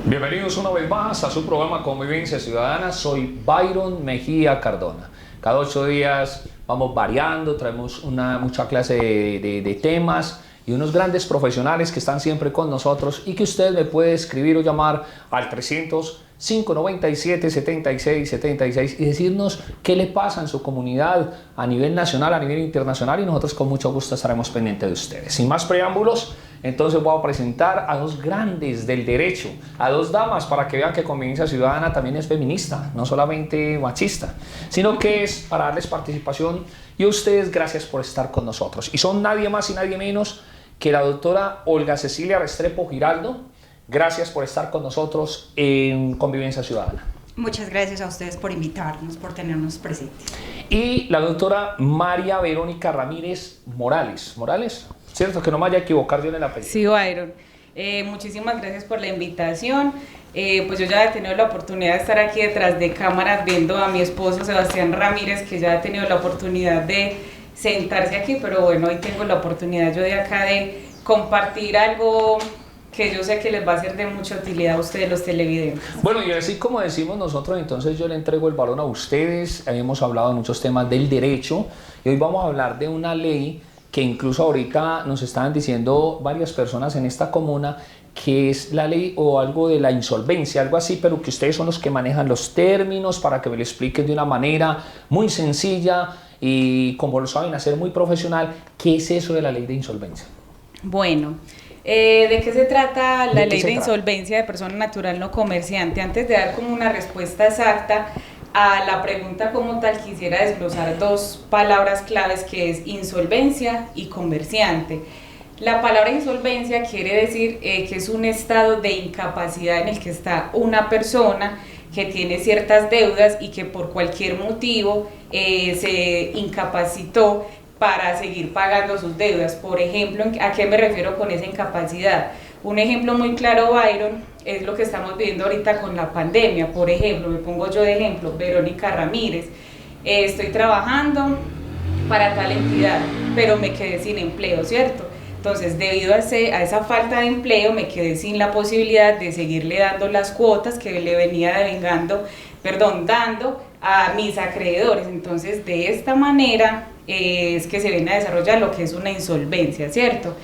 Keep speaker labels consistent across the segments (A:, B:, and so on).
A: Bienvenidos una vez más a su programa Convivencia Ciudadana. Soy Byron Mejía Cardona. Cada 8 días vamos variando, traemos mucha clase de temas y unos grandes profesionales que están siempre con nosotros y que usted me puede escribir o llamar al 300-597-7676 y decirnos qué le pasa en su comunidad a nivel nacional, a nivel internacional, y nosotros con mucho gusto estaremos pendientes de ustedes. Sin más preámbulos, entonces voy a presentar a dos grandes del derecho, a dos damas, para que vean que Convivencia Ciudadana también es feminista, no solamente machista, sino que es para darles participación, y a ustedes gracias por estar con nosotros. Y son nadie más y nadie menos que la doctora Olga Cecilia Restrepo Giraldo. Gracias por estar con nosotros en Convivencia Ciudadana.
B: Muchas gracias a ustedes por invitarnos, por tenernos presentes.
A: Y la doctora María Verónica Ramírez Morales. ¿Morales? ¿Cierto? Que no me vaya a equivocar yo en el apellido.
C: Sí, Byron. Muchísimas gracias por la invitación. Pues yo ya he tenido la oportunidad de estar aquí detrás de cámaras viendo a mi esposo Sebastián Ramírez, que ya ha tenido la oportunidad de sentarse aquí, pero bueno, hoy tengo la oportunidad yo de acá de compartir algo que yo sé que les va a ser de mucha utilidad a ustedes, los televidentes.
A: Bueno, y así como decimos nosotros, entonces yo le entrego el balón a ustedes. Hemos hablado de muchos temas del derecho y hoy vamos a hablar de una ley que incluso ahorita nos estaban diciendo varias personas en esta comuna, que es la ley o algo de la insolvencia, algo así, pero que ustedes son los que manejan los términos para que me lo expliquen de una manera muy sencilla y como lo saben hacer, muy profesional. ¿Qué es eso de la ley de insolvencia?
C: Bueno, ¿de qué se trata la ley de insolvencia de persona natural no comerciante? Antes de dar como una respuesta exacta a la pregunta como tal, quisiera desglosar dos palabras claves, que es insolvencia y comerciante. La palabra insolvencia quiere decir que es un estado de incapacidad en el que está una persona que tiene ciertas deudas y que por cualquier motivo se incapacitó para seguir pagando sus deudas. Por ejemplo, ¿a qué me refiero con esa incapacidad? Un ejemplo muy claro, Byron, es lo que estamos viviendo ahorita con la pandemia. Por ejemplo, me pongo yo de ejemplo, Verónica Ramírez, estoy trabajando para tal entidad, pero me quedé sin empleo, ¿cierto? Entonces, debido a esa falta de empleo, me quedé sin la posibilidad de seguirle dando las cuotas que le venía dando a mis acreedores. Entonces, de esta manera es que se viene a desarrollar lo que es una insolvencia, ¿cierto?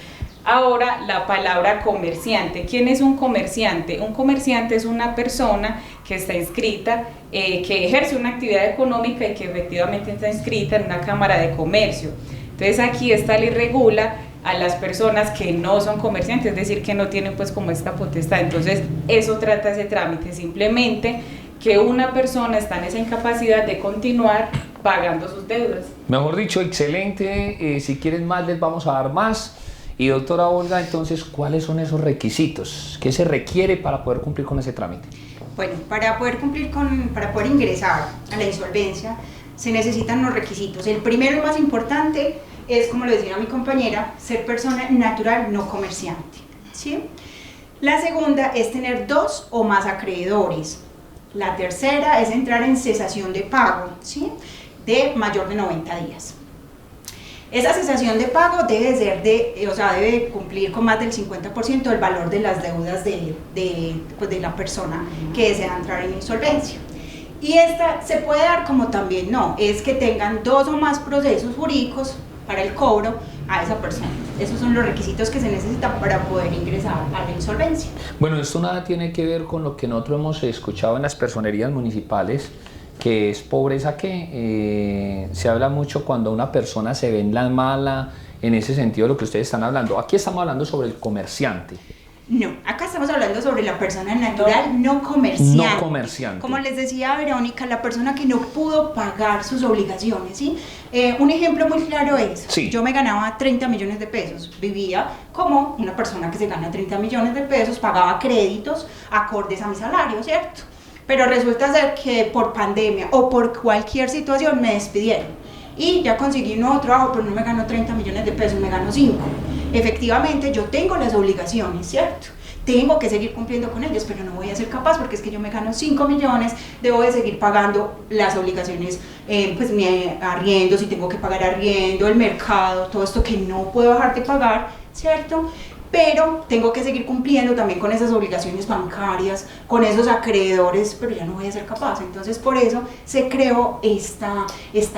C: Ahora, la palabra comerciante. ¿Quién es un comerciante? Un comerciante es una persona que está inscrita, que ejerce una actividad económica y que efectivamente está inscrita en una cámara de comercio. Entonces, aquí esta ley regula a las personas que no son comerciantes, es decir, que no tienen pues como esta potestad. Entonces, eso trata ese trámite, simplemente que una persona está en esa incapacidad de continuar pagando sus deudas.
A: Mejor dicho, excelente. Si quieren más, les vamos a dar más. Y doctora Olga, entonces, ¿cuáles son esos requisitos? ¿Qué se requiere para poder cumplir con ese trámite?
B: Bueno, para poder ingresar a la insolvencia se necesitan unos requisitos. El primero y más importante es, como lo decía mi compañera, ser persona natural no comerciante, ¿sí? La segunda es tener 2 o más acreedores. La tercera es entrar en cesación de pago, ¿sí? De mayor de 90 días. Esa cesación de pago debe cumplir con más del 50% del valor de las deudas de la persona que desea entrar en insolvencia. Y esta se puede dar como también no, es que tengan 2 o más procesos jurídicos para el cobro a esa persona. Esos son los requisitos que se necesitan para poder ingresar a la insolvencia.
A: Bueno, esto nada tiene que ver con lo que nosotros hemos escuchado en las personerías municipales, que es pobreza, que se habla mucho cuando una persona se ve en la mala, en ese sentido de lo que ustedes están hablando. Aquí estamos hablando sobre el comerciante.
B: No, acá estamos hablando sobre la persona natural no comerciante.
A: No comerciante.
B: Como les decía Verónica, la persona que no pudo pagar sus obligaciones, ¿sí? Un ejemplo muy claro es,
A: sí,
B: yo me ganaba 30 millones de pesos, vivía como una persona que se gana 30 millones de pesos, pagaba créditos acordes a mi salario, ¿cierto? Pero resulta ser que por pandemia o por cualquier situación me despidieron y ya conseguí un nuevo trabajo, pero no me gano 30 millones de pesos, me gano 5. Efectivamente, yo tengo las obligaciones, ¿cierto? Tengo que seguir cumpliendo con ellas, pero no voy a ser capaz porque es que yo me gano 5 millones, debo de seguir pagando las obligaciones, pues mi arriendo, si tengo que pagar arriendo, el mercado, todo esto que no puedo dejar de pagar, ¿cierto? pero tengo que seguir cumpliendo también con esas obligaciones bancarias, con esos acreedores, pero ya no voy a ser capaz. Entonces por eso se creó esta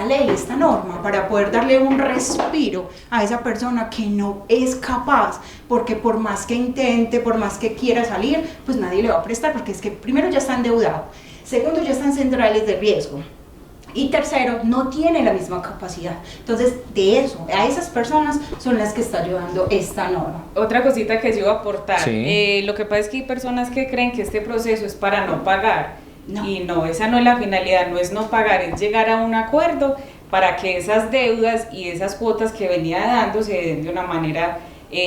B: ley, esta norma, para poder darle un respiro a esa persona que no es capaz, porque por más que intente, por más que quiera salir, pues nadie le va a prestar, porque es que primero ya está endeudado, segundo ya está en centrales de riesgo, y tercero, no tiene la misma capacidad. Entonces, de eso, a esas personas son las que está ayudando esta norma.
C: Otra cosita que yo iba a aportar,
A: Sí.
C: lo que pasa es que hay personas que creen que este proceso es para no pagar,
B: No.
C: y no, esa no es la finalidad, no es no pagar, es llegar a un acuerdo para que esas deudas y esas cuotas que venía dando se den de una manera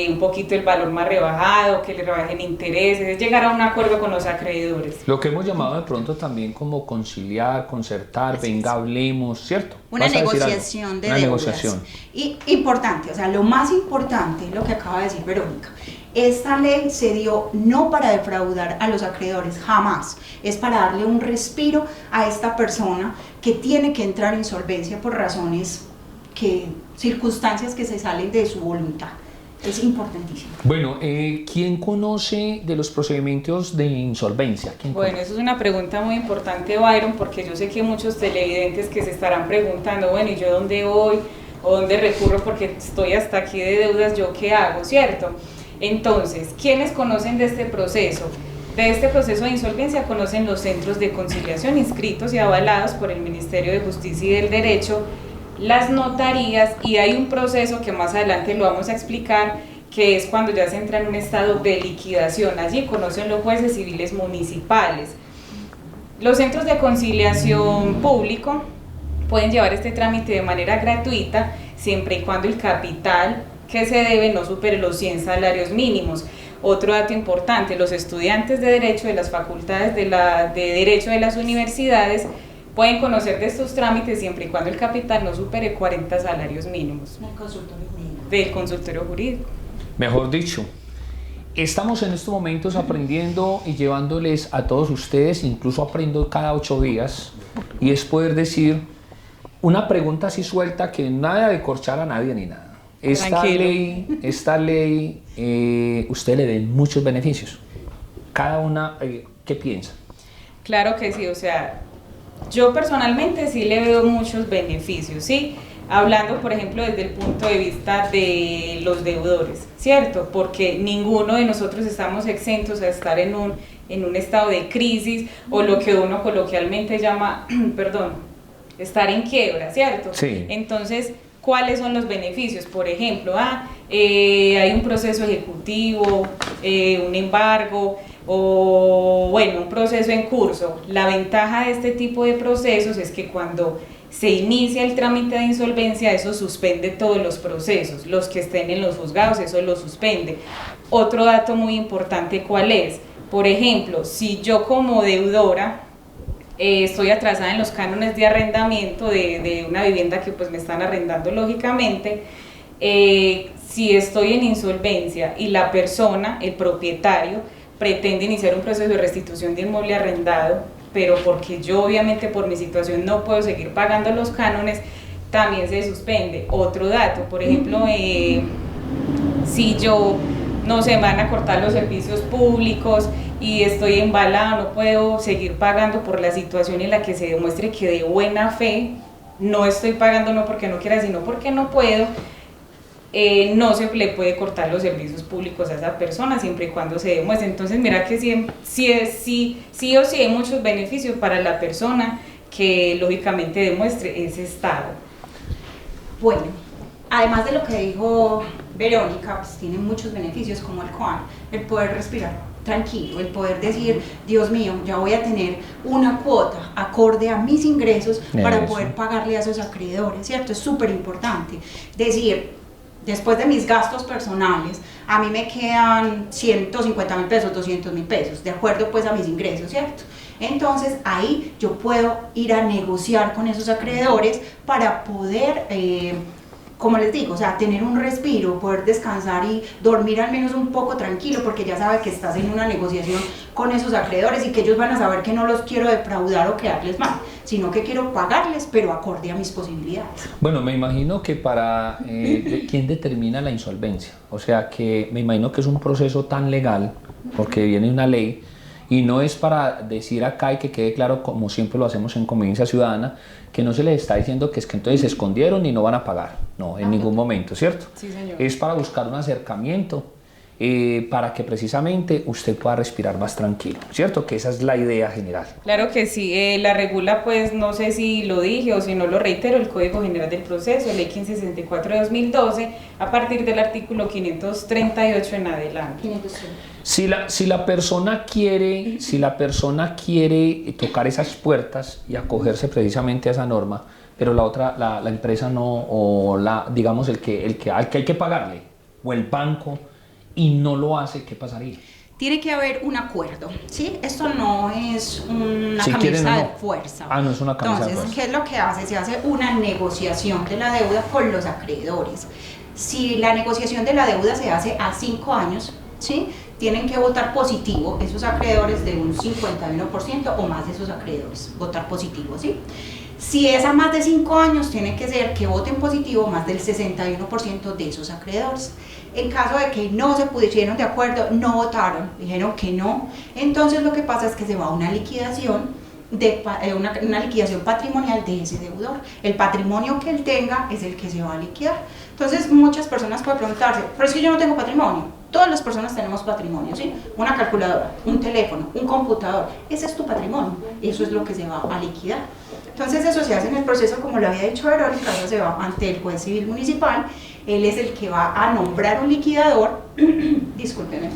C: un poquito el valor más rebajado, que le rebajen intereses, es llegar a un acuerdo con los acreedores.
A: Lo que hemos llamado de pronto también como conciliar, concertar, venga, hablemos, ¿cierto?
B: Una
A: ¿Vas a decir algo?
B: negociación de
A: Una
B: deudas.
A: negociación.
B: Y importante, o sea, lo más importante es lo que acaba de decir Verónica. Esta ley se dio no para defraudar a los acreedores, jamás. Es para darle un respiro a esta persona que tiene que entrar en insolvencia por razones circunstancias que se salen de su voluntad. Es importantísimo.
A: Bueno, ¿quién conoce de los procedimientos de insolvencia? ¿Quién
C: Bueno,
A: conoce?
C: eso es una pregunta muy importante, Byron, porque yo sé que hay muchos televidentes que se estarán preguntando, bueno, ¿y yo dónde voy? ¿O dónde recurro? Porque estoy hasta aquí de deudas, ¿yo qué hago? ¿Cierto? Entonces, ¿quiénes conocen de este proceso? De este proceso de insolvencia conocen los centros de conciliación inscritos y avalados por el Ministerio de Justicia y del Derecho, las notarías, y hay un proceso que más adelante lo vamos a explicar, que es cuando ya se entra en un estado de liquidación. Allí conocen los jueces civiles municipales. Los centros de conciliación público pueden llevar este trámite de manera gratuita siempre y cuando el capital que se debe no supere los 100 salarios mínimos. Otro dato importante, los estudiantes de Derecho de las facultades de Derecho de las universidades pueden conocer de estos trámites siempre y cuando el capital no supere 40 salarios mínimos
B: El consultorio jurídico.
C: del consultorio jurídico.
A: Mejor dicho, estamos en estos momentos aprendiendo y llevándoles a todos ustedes, incluso aprendo cada 8 días, y es poder decir una pregunta así suelta, que nada de corchar a nadie ni nada. Esta ley, usted le den muchos beneficios. Cada una, ¿qué piensa?
C: Claro que sí, o sea, yo personalmente sí le veo muchos beneficios, ¿sí? Hablando, por ejemplo, desde el punto de vista de los deudores, ¿cierto? Porque ninguno de nosotros estamos exentos a estar en un estado de crisis, o lo que uno coloquialmente llama, estar en quiebra, ¿cierto?
A: Sí.
C: Entonces, ¿cuáles son los beneficios? Por ejemplo, hay un proceso ejecutivo, un embargo, o bueno, un proceso en curso. La ventaja de este tipo de procesos es que cuando se inicia el trámite de insolvencia, eso suspende todos los procesos, los que estén en los juzgados, eso lo suspende. Otro dato muy importante, ¿cuál es? Por ejemplo, si yo como deudora estoy atrasada en los cánones de arrendamiento de una vivienda que pues me están arrendando lógicamente, si estoy en insolvencia y la persona, el propietario, pretende iniciar un proceso de restitución de inmueble arrendado, pero porque yo obviamente por mi situación no puedo seguir pagando los cánones, también se suspende. Otro dato, por ejemplo, si yo, no sé, me van a cortar los servicios públicos y estoy embalada, no puedo seguir pagando por la situación en la que se demuestre que de buena fe no estoy pagando, no porque no quiera, sino porque no puedo, no se le puede cortar los servicios públicos a esa persona siempre y cuando se demuestre. Entonces mira que sí o sí hay muchos beneficios para la persona que lógicamente demuestre ese estado.
B: Bueno, además de lo que dijo Verónica, pues tiene muchos beneficios, como el poder respirar tranquilo, el poder decir, Dios mío, ya voy a tener una cuota acorde a mis ingresos para poder pagarle a esos acreedores, ¿cierto? Es súper importante decir, después de mis gastos personales, a mí me quedan 150.000 pesos, 200.000 pesos, de acuerdo pues a mis ingresos, ¿cierto? Entonces ahí yo puedo ir a negociar con esos acreedores para poder como les digo, o sea, tener un respiro, poder descansar y dormir al menos un poco tranquilo, porque ya sabe que estás en una negociación con esos acreedores y que ellos van a saber que no los quiero defraudar o quedarles mal, sino que quiero pagarles, pero acorde a mis posibilidades.
A: Bueno, me imagino que para quién determina la insolvencia, o sea que me imagino que es un proceso tan legal, porque viene una ley, y no es para decir acá y que quede claro, como siempre lo hacemos en Convivencia Ciudadana, que no se les está diciendo que es que entonces se escondieron y no van a pagar, no, en ningún momento, ¿cierto?
C: Sí, señor.
A: Es para buscar un acercamiento, para que precisamente usted pueda respirar más tranquilo, ¿cierto? Que esa es la idea general.
C: Claro que sí, la regula, pues no sé si lo dije o si no lo reitero, el Código General del Proceso, Ley 1564 de 2012, a partir del artículo 538 en adelante. 500.
A: Si la persona quiere tocar esas puertas y acogerse precisamente a esa norma, pero la empresa no, o digamos al que hay que pagarle, o el banco, y no lo hace, ¿qué pasaría?
B: Tiene que haber un acuerdo, ¿sí? Esto no es una
A: Si
B: camisa de fuerza.
A: Ah, no es una camisa de fuerza.
B: Entonces, ¿qué es lo que hace? Se hace una negociación de la deuda con los acreedores. Si la negociación de la deuda se hace a 5 años, ¿sí? Tienen que votar positivo esos acreedores de un 51% o más de esos acreedores, votar positivo, ¿sí? Si es a más de 5 años, tiene que ser que voten positivo más del 61% de esos acreedores. En caso de que no se pusieron de acuerdo, no votaron, dijeron que no, entonces lo que pasa es que se va a una liquidación, una liquidación patrimonial de ese deudor. El patrimonio que él tenga es el que se va a liquidar. Entonces muchas personas pueden preguntarse, pero es que yo no tengo patrimonio. Todas las personas tenemos patrimonio, ¿sí? Una calculadora, un teléfono, un computador, ese es tu patrimonio, eso es lo que se va a liquidar. Entonces eso se hace en el proceso, como lo había dicho Verónica, eso se va ante el juez civil municipal, él es el que va a nombrar un liquidador, discúlpeme,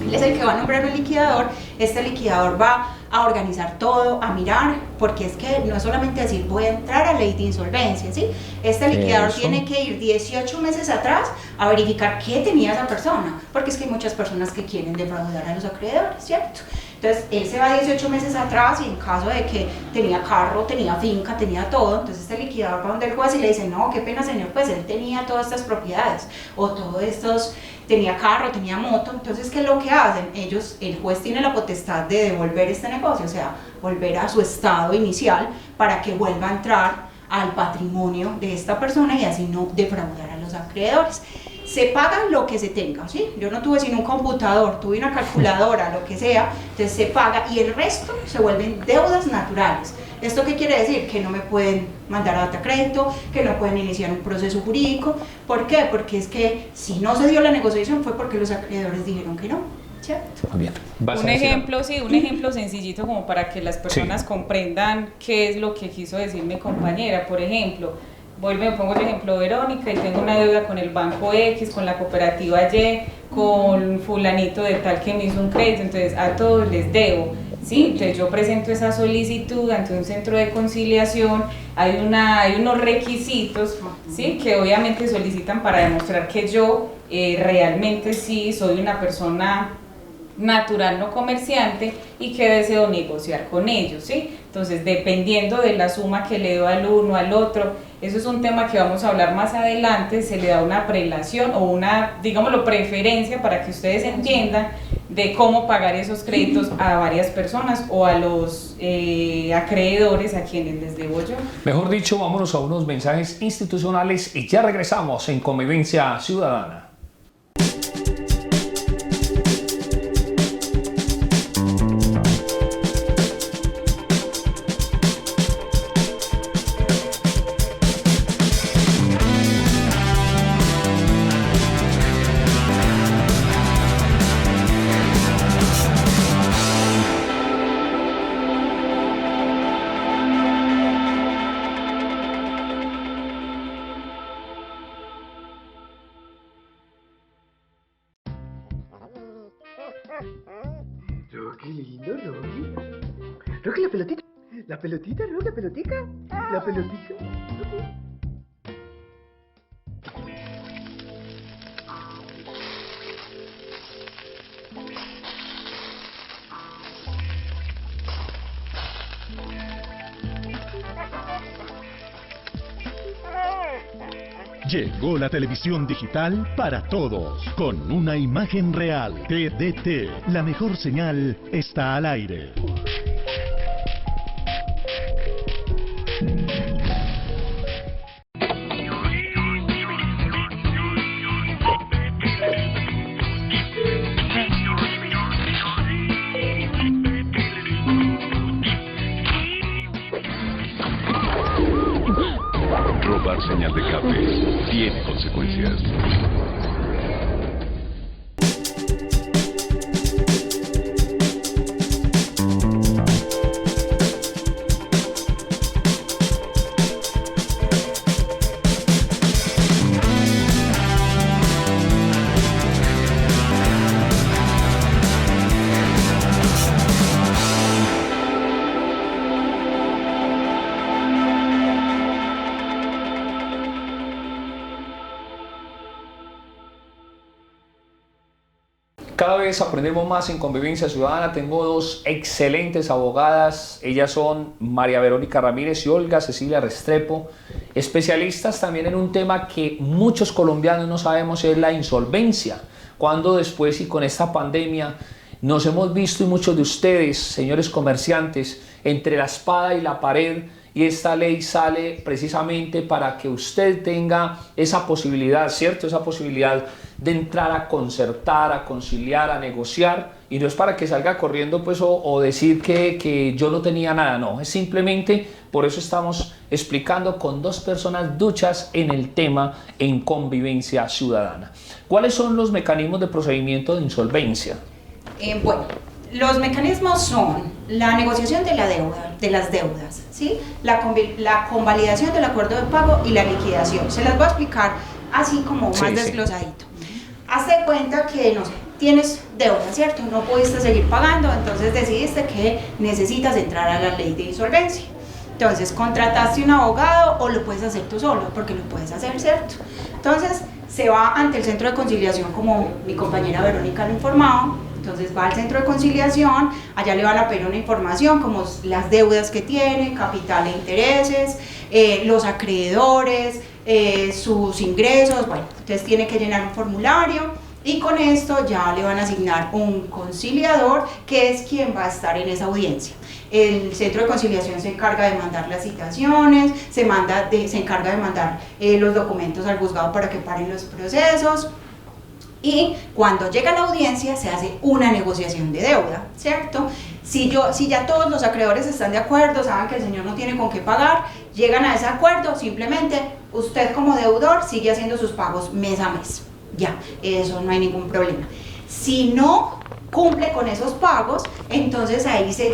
B: él es el que va a nombrar un liquidador, este liquidador va a organizar todo, a mirar, porque es que no es solamente decir voy a entrar a ley de insolvencia, ¿sí? Este liquidador tiene que ir 18 meses atrás a verificar qué tenía esa persona, porque es que hay muchas personas que quieren defraudar a los acreedores, ¿cierto? Entonces él se va 18 meses atrás y en caso de que tenía carro, tenía finca, tenía todo, entonces este liquidador va donde el juez y le dice, no, qué pena señor, pues él tenía todas estas propiedades, o todos estos, tenía carro, tenía moto, entonces ¿qué es lo que hacen? Ellos, el juez tiene la potestad de devolver este negocio, o sea, volver a su estado inicial para que vuelva a entrar al patrimonio de esta persona y así no defraudar a los acreedores. Se paga lo que se tenga, ¿sí? Yo no tuve sino un computador, tuve una calculadora, lo que sea, entonces se paga y el resto se vuelven deudas naturales. ¿Esto qué quiere decir? Que no me pueden mandar a data crédito, que no pueden iniciar un proceso jurídico. ¿Por qué? Porque es que si no se dio la negociación fue porque los acreedores dijeron que no, ¿cierto?
A: Muy bien.
C: Un ejemplo, sí, un ejemplo sencillito como para que las personas comprendan qué es lo que quiso decir mi compañera. Por ejemplo, me pongo el ejemplo de Verónica y tengo una deuda con el banco X, con la cooperativa Y, con fulanito de tal que me hizo un crédito, entonces a todos les debo, ¿sí? Entonces yo presento esa solicitud ante un centro de conciliación, hay unos requisitos, ¿sí? Que obviamente solicitan para demostrar que yo realmente sí soy una persona natural, no comerciante, y que deseo negociar con ellos, ¿sí? Entonces, dependiendo de la suma que le doy al uno, al otro, eso es un tema que vamos a hablar más adelante, se le da una prelación o una, digámoslo, preferencia para que ustedes entiendan de cómo pagar esos créditos a varias personas o a los acreedores a quienes les debo yo.
A: Mejor dicho, vámonos a unos mensajes institucionales y ya regresamos en Convivencia Ciudadana.
D: Qué lindo, Rocky. Rocky, la pelotita. La pelotita, Rocky, la pelotica. La pelotita.
E: Llegó la televisión digital para todos, con una imagen real. TDT, la mejor señal está al aire.
F: Robar señal de cable tiene consecuencias.
A: Cada vez aprendemos más en Convivencia Ciudadana. Tengo dos excelentes abogadas. Ellas son María Verónica Ramírez y Olga Cecilia Restrepo, especialistas también en un tema que muchos colombianos no sabemos, es la insolvencia. Cuando después y con esta pandemia nos hemos visto, y muchos de ustedes, señores comerciantes, entre la espada y la pared, y esta ley sale precisamente para que usted tenga esa posibilidad, ¿cierto? Esa posibilidad de entrar a concertar, a conciliar, a negociar, y no es para que salga corriendo pues o decir que yo no tenía nada, no, es simplemente por eso estamos explicando con dos personas duchas en el tema en Convivencia Ciudadana. ¿Cuáles son los mecanismos de procedimiento de insolvencia?
B: Bueno, los mecanismos son la negociación de la deuda, de las deudas, ¿sí? La convalidación del acuerdo de pago y la liquidación. Se las voy a explicar así como más desglosadito. Hazte cuenta que, no sé, tienes deuda, ¿cierto? No pudiste seguir pagando, entonces decidiste que necesitas entrar a la ley de insolvencia. Entonces contrataste un abogado o lo puedes hacer tú solo, porque lo puedes hacer, ¿cierto? Entonces se va ante el centro de conciliación, como mi compañera Verónica lo informaba. Entonces va al centro de conciliación, allá le van a pedir una información como las deudas que tiene, capital e intereses, los acreedores, sus ingresos. Bueno, entonces tiene que llenar un formulario y con esto ya le van a asignar un conciliador que es quien va a estar en esa audiencia. El centro de conciliación se encarga de mandar las citaciones, se encarga de mandar los documentos al juzgado para que paren los procesos. Y cuando llega la audiencia se hace una negociación de deuda, ¿cierto? Si ya todos los acreedores están de acuerdo, saben que el señor no tiene con qué pagar, llegan a ese acuerdo, simplemente usted como deudor sigue haciendo sus pagos mes a mes. Ya, eso no hay ningún problema. Si no cumple con esos pagos, entonces ahí se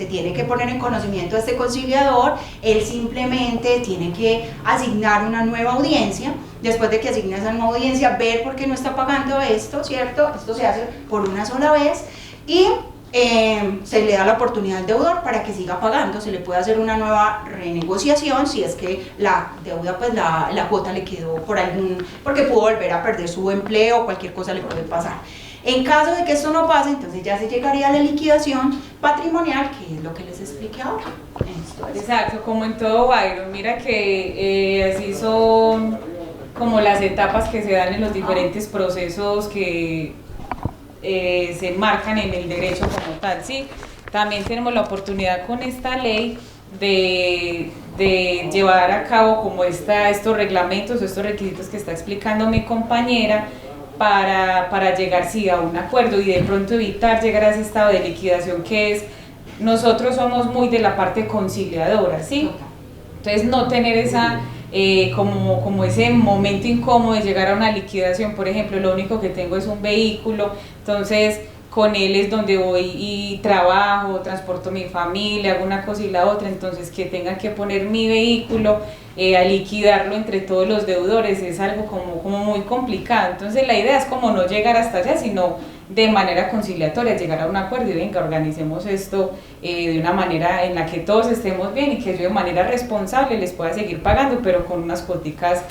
B: tiene que poner en conocimiento a este conciliador, él simplemente tiene que asignar una nueva audiencia. Después de que asigne esa nueva audiencia, ver por qué no está pagando esto, ¿cierto? Esto se hace por una sola vez y se le da la oportunidad al deudor para que siga pagando, se le puede hacer una nueva renegociación si es que la deuda, pues la cuota le quedó porque pudo volver a perder su empleo o cualquier cosa le puede pasar. En caso de que esto no pase, entonces ya se llegaría a la liquidación patrimonial, que es lo que les expliqué ahora.
C: Exacto, como en todo, Byron, mira que así son como las etapas que se dan en los diferentes procesos que se marcan en el derecho como tal, ¿sí? También tenemos la oportunidad con esta ley de llevar a cabo como estos reglamentos, estos requisitos que está explicando mi compañera, para llegar sí a un acuerdo y de pronto evitar llegar a ese estado de liquidación que es, nosotros somos muy de la parte conciliadora, ¿sí? Entonces no tener esa como ese momento incómodo de llegar a una liquidación. Por ejemplo, lo único que tengo es un vehículo, entonces con él es donde voy y trabajo, transporto mi familia, hago una cosa y la otra, entonces que tengan que poner mi vehículo a liquidarlo entre todos los deudores es algo como muy complicado. Entonces la idea es como no llegar hasta allá, sino de manera conciliatoria, llegar a un acuerdo y venga, organicemos esto de una manera en la que todos estemos bien y que yo de manera responsable les pueda seguir pagando, pero con unas cuoticas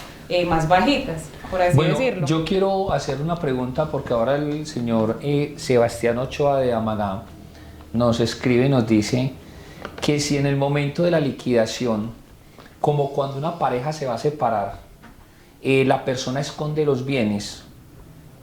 C: más bajitas, por así decirlo.
A: Yo quiero hacer una pregunta porque ahora el señor Sebastián Ochoa de Amagá nos escribe y nos dice que si en el momento de la liquidación, como cuando una pareja se va a separar, la persona esconde los bienes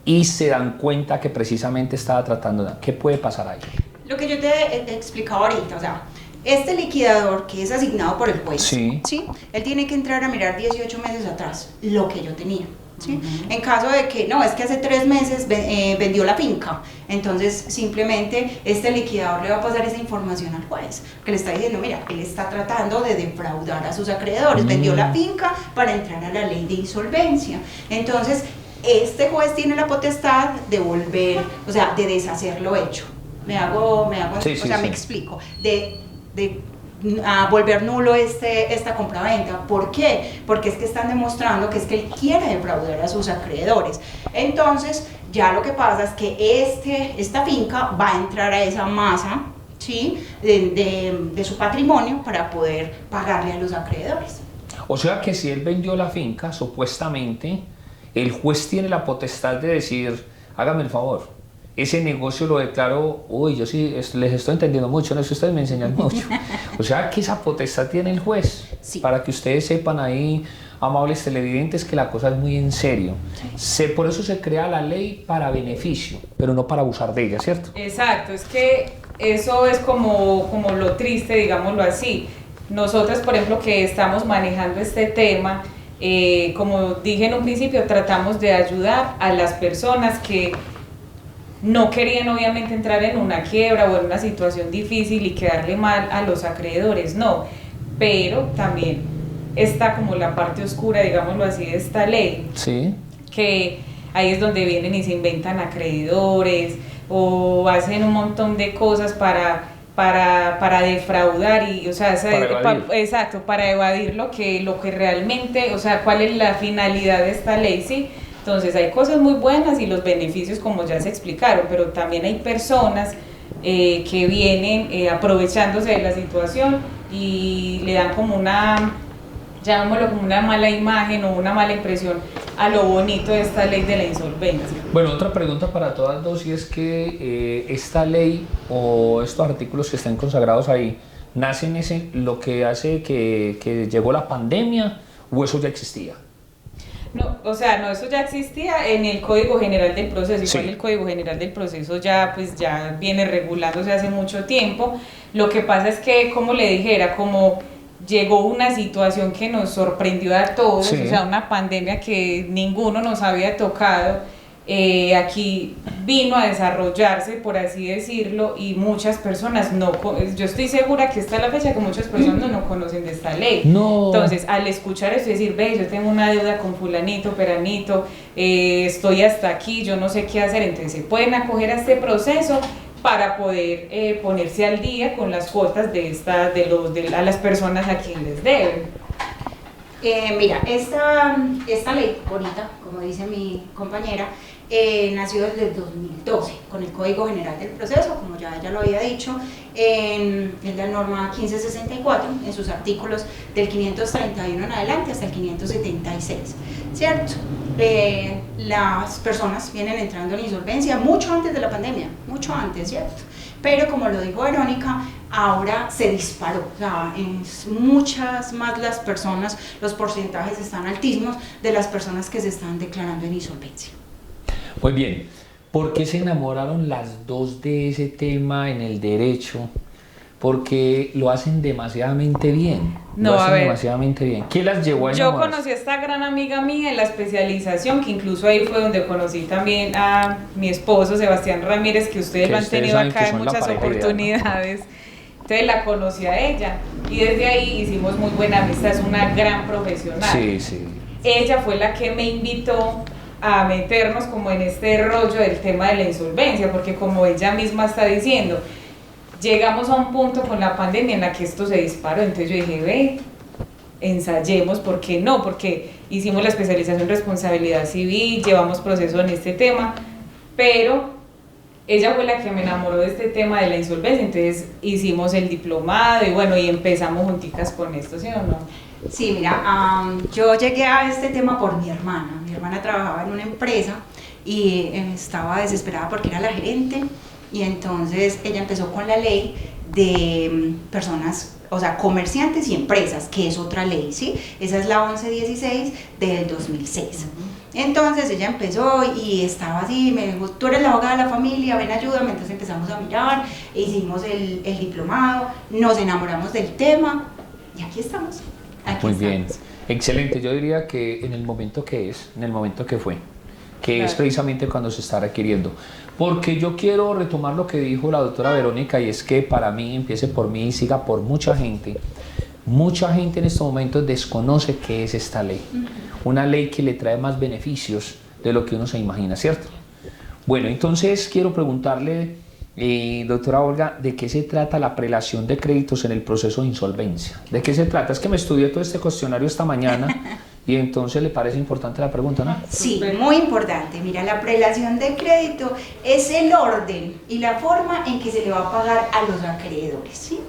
A: y se dan cuenta que precisamente estaba tratando de... ¿Qué puede pasar ahí?
B: Lo que yo te he explicado ahorita, o sea, este liquidador que es asignado por el juez,
A: Sí.
B: ¿sí? Él tiene que entrar a mirar 18 meses atrás lo que yo tenía. ¿Sí? En caso de que no, es que hace 3 meses vendió la finca, entonces simplemente este liquidador le va a pasar esa información al juez, que le está diciendo, mira, él está tratando de defraudar a sus acreedores, vendió la finca para entrar a la ley de insolvencia. Entonces, este juez tiene la potestad de volver, o sea, de deshacer lo hecho. Me explico, a volver nulo esta compraventa. ¿Por qué? Porque es que están demostrando que es que él quiere defraudar a sus acreedores. Entonces, ya lo que pasa es que esta finca va a entrar a esa masa, ¿sí? de su patrimonio para poder pagarle a los acreedores.
A: O sea que si él vendió la finca, supuestamente, el juez tiene la potestad de decir, hágame el favor, ese negocio lo declaro, uy, yo sí les estoy entendiendo mucho, no es que ustedes me enseñan mucho. O sea que esa potestad tiene el juez,
B: sí.
A: Para que ustedes sepan ahí, amables televidentes, que la cosa es muy en serio. Por eso se crea la ley para beneficio, pero no para abusar de ella, ¿cierto?
C: Exacto, es que eso es como lo triste, digámoslo así. Nosotros, por ejemplo, que estamos manejando este tema, como dije en un principio, tratamos de ayudar a las personas que no querían obviamente entrar en una quiebra o en una situación difícil y quedarle mal a los acreedores, no, pero también está como la parte oscura, digámoslo así, de esta ley,
A: sí.
C: Que ahí es donde vienen y se inventan acreedores o hacen un montón de cosas para defraudar y, o sea, exacto, para evadir lo que realmente, o sea, cuál es la finalidad de esta ley, ¿sí? Entonces hay cosas muy buenas y los beneficios como ya se explicaron, pero también hay personas que vienen aprovechándose de la situación y le dan como llamémoslo como una mala imagen o una mala impresión a lo bonito de esta ley de la insolvencia.
A: Bueno, otra pregunta para todas dos, y es que esta ley o estos artículos que están consagrados ahí, ¿nacen lo que hace que llegó la pandemia o eso ya existía?
C: No, o sea, no, eso ya existía en el Código General del Proceso,
A: sí.
C: Igual el Código General del Proceso ya viene regulándose hace mucho tiempo. Lo que pasa es que, como le dijera, como llegó una situación que nos sorprendió a todos,
A: sí.
C: O sea, una pandemia que ninguno nos había tocado, aquí vino a desarrollarse, por así decirlo, y muchas personas yo estoy segura que esta es la fecha que muchas personas no conocen de esta ley.
A: No.
C: Entonces, al escuchar esto y decir, ve, yo tengo una deuda con fulanito, peranito, estoy hasta aquí, yo no sé qué hacer, entonces se pueden acoger a este proceso para poder ponerse al día con las cuotas a las personas a quienes les deben.
B: Mira, esta ley, bonita, como dice mi compañera, nació desde el 2012 con el Código General del Proceso, como ya ella lo había dicho, en la norma 1564, en sus artículos del 531 en adelante hasta el 576, ¿cierto? Las personas vienen entrando en insolvencia mucho antes de la pandemia, mucho antes, ¿cierto? Pero como lo dijo Verónica, ahora se disparó, o sea, es muchas más las personas, los porcentajes están altísimos de las personas que se están declarando en insolvencia.
A: Muy bien, ¿por qué se enamoraron las dos de ese tema en el derecho? Porque lo hacen demasiadamente bien. Demasiadamente bien. ¿Qué las llevó a enamorarse?
C: Yo conocí a esta gran amiga mía en la especialización, que incluso ahí fue donde conocí también a mi esposo, Sebastián Ramírez, que ustedes lo han tenido acá en muchas oportunidades. Entonces la conocí a ella y desde ahí hicimos muy buena amistad, es una gran profesional.
A: Sí, sí.
C: Ella fue la que me invitó a meternos como en este rollo del tema de la insolvencia, porque como ella misma está diciendo, llegamos a un punto con la pandemia en la que esto se disparó, entonces yo dije, ve, ensayemos, ¿por qué no? Porque hicimos la especialización en responsabilidad civil, llevamos proceso en este tema, pero ella fue la que me enamoró de este tema de la insolvencia, entonces hicimos el diplomado y bueno, y empezamos junticas con esto, ¿sí o no?
B: Sí, mira, yo llegué a este tema por mi hermana. Mi hermana trabajaba en una empresa y estaba desesperada porque era la gerente, y entonces ella empezó con la ley de personas, o sea, comerciantes y empresas, que es otra ley, ¿sí? Esa es la 1116 del 2006. Entonces ella empezó y estaba así, me dijo, tú eres la abogada de la familia, ven, ayúdame. Entonces empezamos a mirar, hicimos el diplomado, nos enamoramos del tema y aquí estamos.
A: Muy bien, excelente. Yo diría que en el momento que es, en el momento que fue, que
C: claro,
A: es precisamente cuando se está requiriendo. Porque yo quiero retomar lo que dijo la doctora Verónica, y es que para mí, empiece por mí y siga por mucha gente en estos momentos desconoce qué es esta ley. Una ley que le trae más beneficios de lo que uno se imagina, ¿cierto? Bueno, entonces quiero preguntarle, doctora Olga, ¿de qué se trata la prelación de créditos en el proceso de insolvencia? ¿De qué se trata? Es que me estudié todo este cuestionario esta mañana y entonces le parece importante la pregunta, ¿no?
B: Sí, muy importante. Mira, la prelación de crédito es el orden y la forma en que se le va a pagar a los acreedores, ¿sí?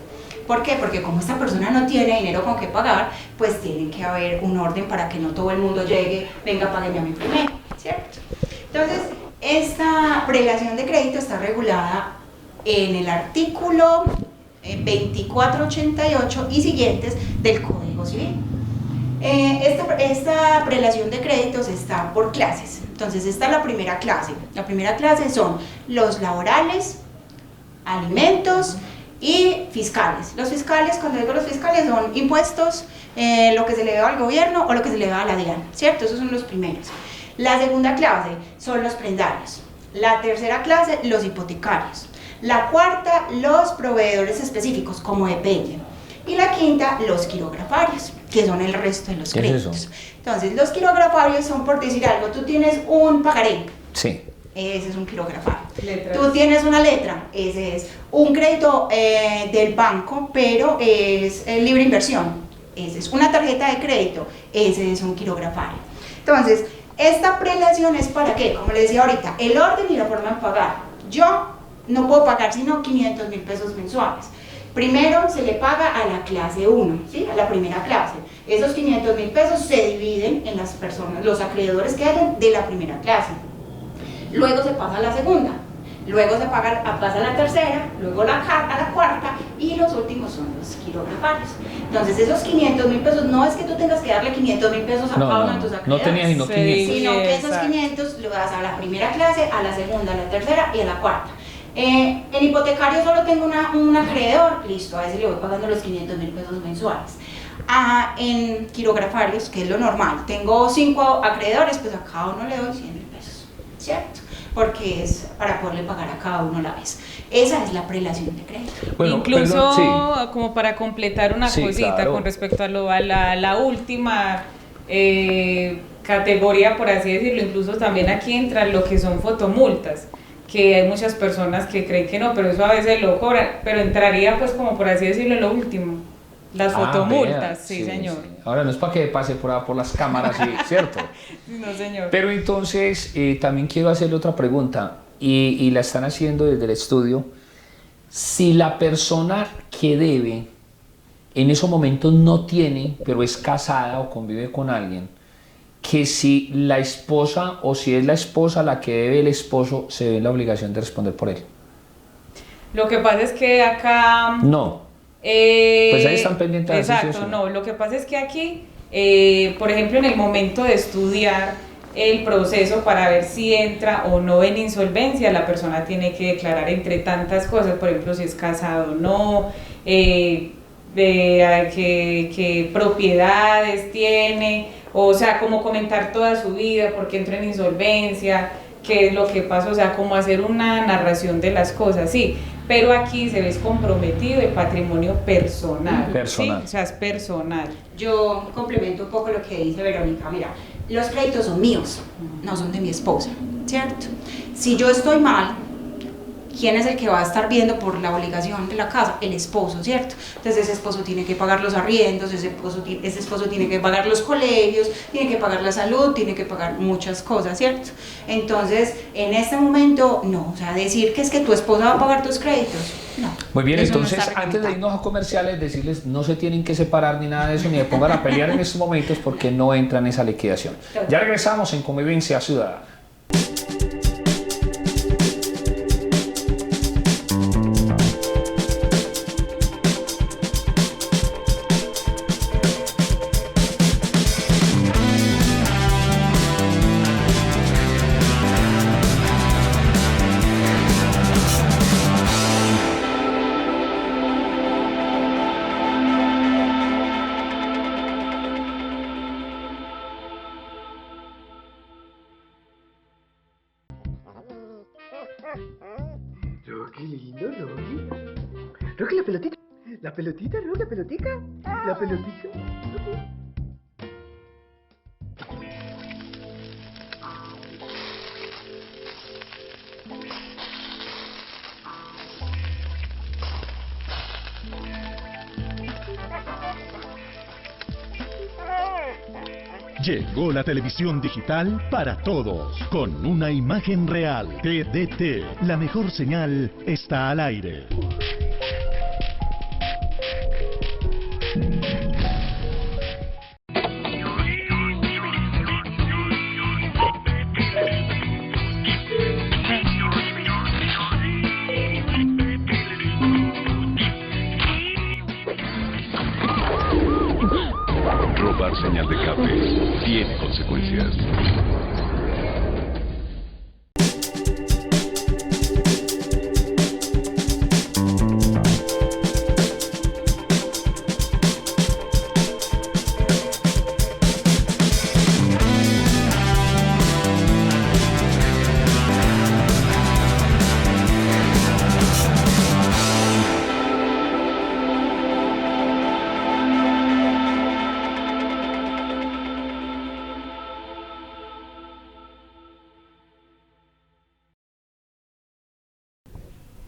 B: ¿Por qué? Porque como esta persona no tiene dinero con qué pagar, pues tiene que haber un orden para que no todo el mundo llegue, venga, págueme a mí primero, ¿cierto? Entonces, esta prelación de crédito está regulada en el artículo 2488 y siguientes del Código Civil. Esta prelación de créditos está por clases. Entonces, esta es la primera clase. La primera clase son los laborales, alimentos y fiscales. Los fiscales, cuando digo los fiscales, son impuestos, lo que se le debe al gobierno o lo que se le debe a la DIAN, ¿cierto? Esos son los primeros. La segunda clase son los prendarios. La tercera clase, los hipotecarios. La cuarta, los proveedores específicos, como EPL. Y la quinta, los quirografarios, que son el resto de los créditos.
A: ¿Qué es eso?
B: Entonces, los quirografarios son, por decir algo, tú tienes un pagaré.
A: Sí.
B: Ese es un quirografario.
C: Letras.
B: Tú tienes una letra, ese es un crédito del banco, pero es libre inversión. Ese es una tarjeta de crédito, ese es un quirografario. Entonces, esta prelación es para qué, como le decía ahorita, el orden y la forma de pagar. Yo no puedo pagar sino 500.000 pesos mensuales. Primero se le paga a la clase 1, ¿sí? A la primera clase. Esos 500.000 pesos se dividen en las personas, los acreedores que hayan de la primera clase. Luego se pasa a la segunda, luego se pasa a la tercera, luego a la cuarta, y los últimos son los quirografarios. Entonces esos 500.000 pesos, no es que tú tengas que darle 500.000 pesos a cada uno de tus acreedores.
A: No tenías sino 500.
B: Sino que esos 500 lo das a la primera clase, a la segunda, a la tercera y a la cuarta. En hipotecario solo tengo un acreedor, listo, a ese le voy pagando los 500.000 pesos mensuales. En quirografarios, que es lo normal, tengo 5 acreedores, pues a cada uno le doy 100.000 pesos, ¿cierto? Porque es para poderle pagar a cada uno a la vez. Esa es la prelación de crédito.
A: Bueno,
C: incluso,
A: perdón, sí,
C: como para completar una cosita,
A: claro,
C: con respecto a la última categoría, por así decirlo, incluso también aquí entra lo que son fotomultas, que hay muchas personas que creen que no, pero eso a veces lo cobran, pero entraría, pues, como por así decirlo, en lo último, las fotomultas.
A: vea,
C: Sí, señor.
A: Sí. Ahora no es para que pase por las cámaras, sí, ¿cierto?
C: No, señor.
A: Pero entonces también quiero hacerle otra pregunta, y la están haciendo desde el estudio. Si la persona que debe en esos momentos no tiene, pero es casada o convive con alguien, que si la esposa o si es la esposa la que debe el esposo, se ve en la obligación de responder por él.
C: Lo que pasa es que acá...
A: No. Pues ahí están pendientes.
C: Exacto, no. Lo que pasa es que aquí, por ejemplo, en el momento de estudiar el proceso para ver si entra o no en insolvencia, la persona tiene que declarar entre tantas cosas, por ejemplo, si es casado o no, qué propiedades tiene, o sea, como comentar toda su vida, por qué entró en insolvencia, qué es lo que pasó, o sea, como hacer una narración de las cosas, sí. Pero aquí se ve comprometido el patrimonio personal.
A: Personal.
C: ¿sí? O sea, es personal.
B: Yo complemento un poco lo que dice Verónica. Mira, los créditos son míos, no son de mi esposa, ¿cierto? Si yo estoy mal, ¿quién es el que va a estar viendo por la obligación de la casa? El esposo, ¿cierto? Entonces ese esposo tiene que pagar los arriendos, ese esposo tiene que pagar los colegios, tiene que pagar la salud, tiene que pagar muchas cosas, ¿cierto? Entonces, en este momento, no, o sea, decir que es que tu esposa va a pagar tus créditos, no.
A: Muy bien,
B: Eso no
A: entonces
B: está
A: antes de
B: reglamentado.
A: irnos a comerciales, decirles no se tienen que separar ni nada de eso, ni de pongan a pelear en estos momentos porque no entran en esa liquidación. Ya regresamos en Convivencia Ciudadana.
D: Roque, la pelotita. La pelotita, Roque, la pelotica. La pelotita. Roque.
E: Llegó la televisión digital para todos, con una imagen real. TDT, la mejor señal está al aire.
F: Robar señal de cable tiene consecuencias.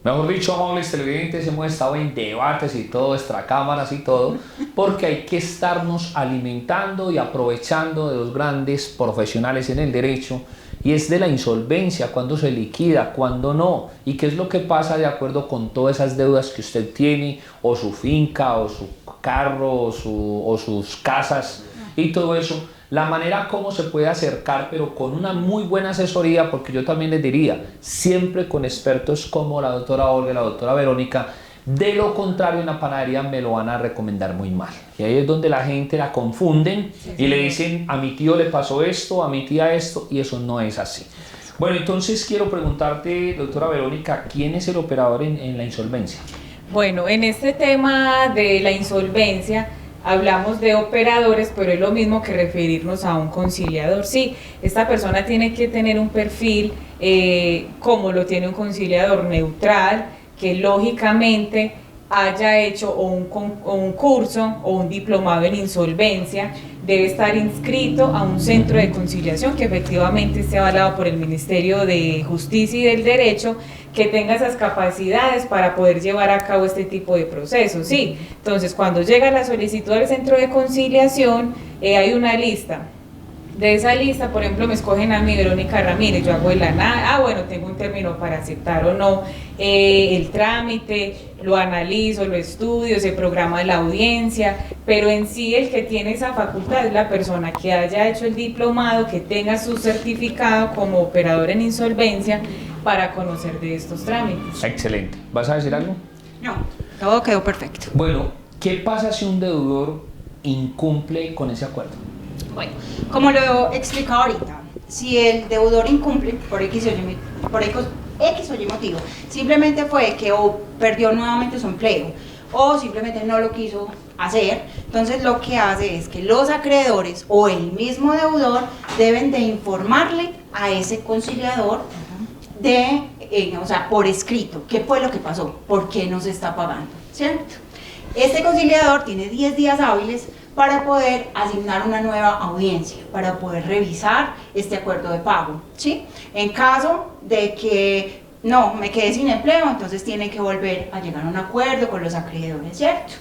A: Mejor dicho, amables televidentes, hemos estado en debates y todo, extracámaras y todo, porque hay que estarnos alimentando y aprovechando de los grandes profesionales en el derecho, y es de la insolvencia, cuándo se liquida, cuándo no, y qué es lo que pasa de acuerdo con todas esas deudas que usted tiene, o su finca, o su carro, o sus casas, y todo eso. La manera como se puede acercar, pero con una muy buena asesoría, porque yo también les diría, siempre con expertos como la doctora Olga y la doctora Verónica. De lo contrario, en la panadería me lo van a recomendar muy mal. Y ahí es donde la gente la confunden y le dicen, a mi tío le pasó esto, a mi tía esto, y eso no es así. Bueno, entonces quiero preguntarte, doctora Verónica, ¿quién es el operador en la insolvencia?
C: Bueno, en este tema de la insolvencia, hablamos de operadores, pero es lo mismo que referirnos a un conciliador. Sí, esta persona tiene que tener un perfil como lo tiene un conciliador, neutral, que lógicamente haya hecho un curso o un diplomado en insolvencia, debe estar inscrito a un centro de conciliación que efectivamente esté avalado por el Ministerio de Justicia y del Derecho, que tenga esas capacidades para poder llevar a cabo este tipo de procesos. Sí, entonces cuando llega la solicitud al centro de conciliación, hay una lista. De esa lista, por ejemplo, me escogen a mí, Verónica Ramírez, yo hago el análisis, bueno, tengo un término para aceptar o no, el trámite, lo analizo, lo estudio, se programa la audiencia, pero en sí el que tiene esa facultad es la persona que haya hecho el diplomado, que tenga su certificado como operador en insolvencia para conocer de estos trámites.
A: Excelente. ¿Vas a decir algo?
B: No, todo quedó perfecto.
A: Bueno, ¿qué pasa si un deudor incumple con ese acuerdo?
B: Bueno, como lo he explicado ahorita, si el deudor incumple por X o Y motivo, simplemente fue que o perdió nuevamente su empleo o simplemente no lo quiso hacer, entonces lo que hace es que los acreedores o el mismo deudor deben de informarle a ese conciliador o sea, por escrito, qué fue lo que pasó, por qué no se está pagando, ¿cierto? Este conciliador tiene 10 días hábiles para poder asignar una nueva audiencia, para poder revisar este acuerdo de pago, ¿sí? En caso de que no, me quedé sin empleo, entonces tiene que volver a llegar a un acuerdo con los acreedores, ¿cierto?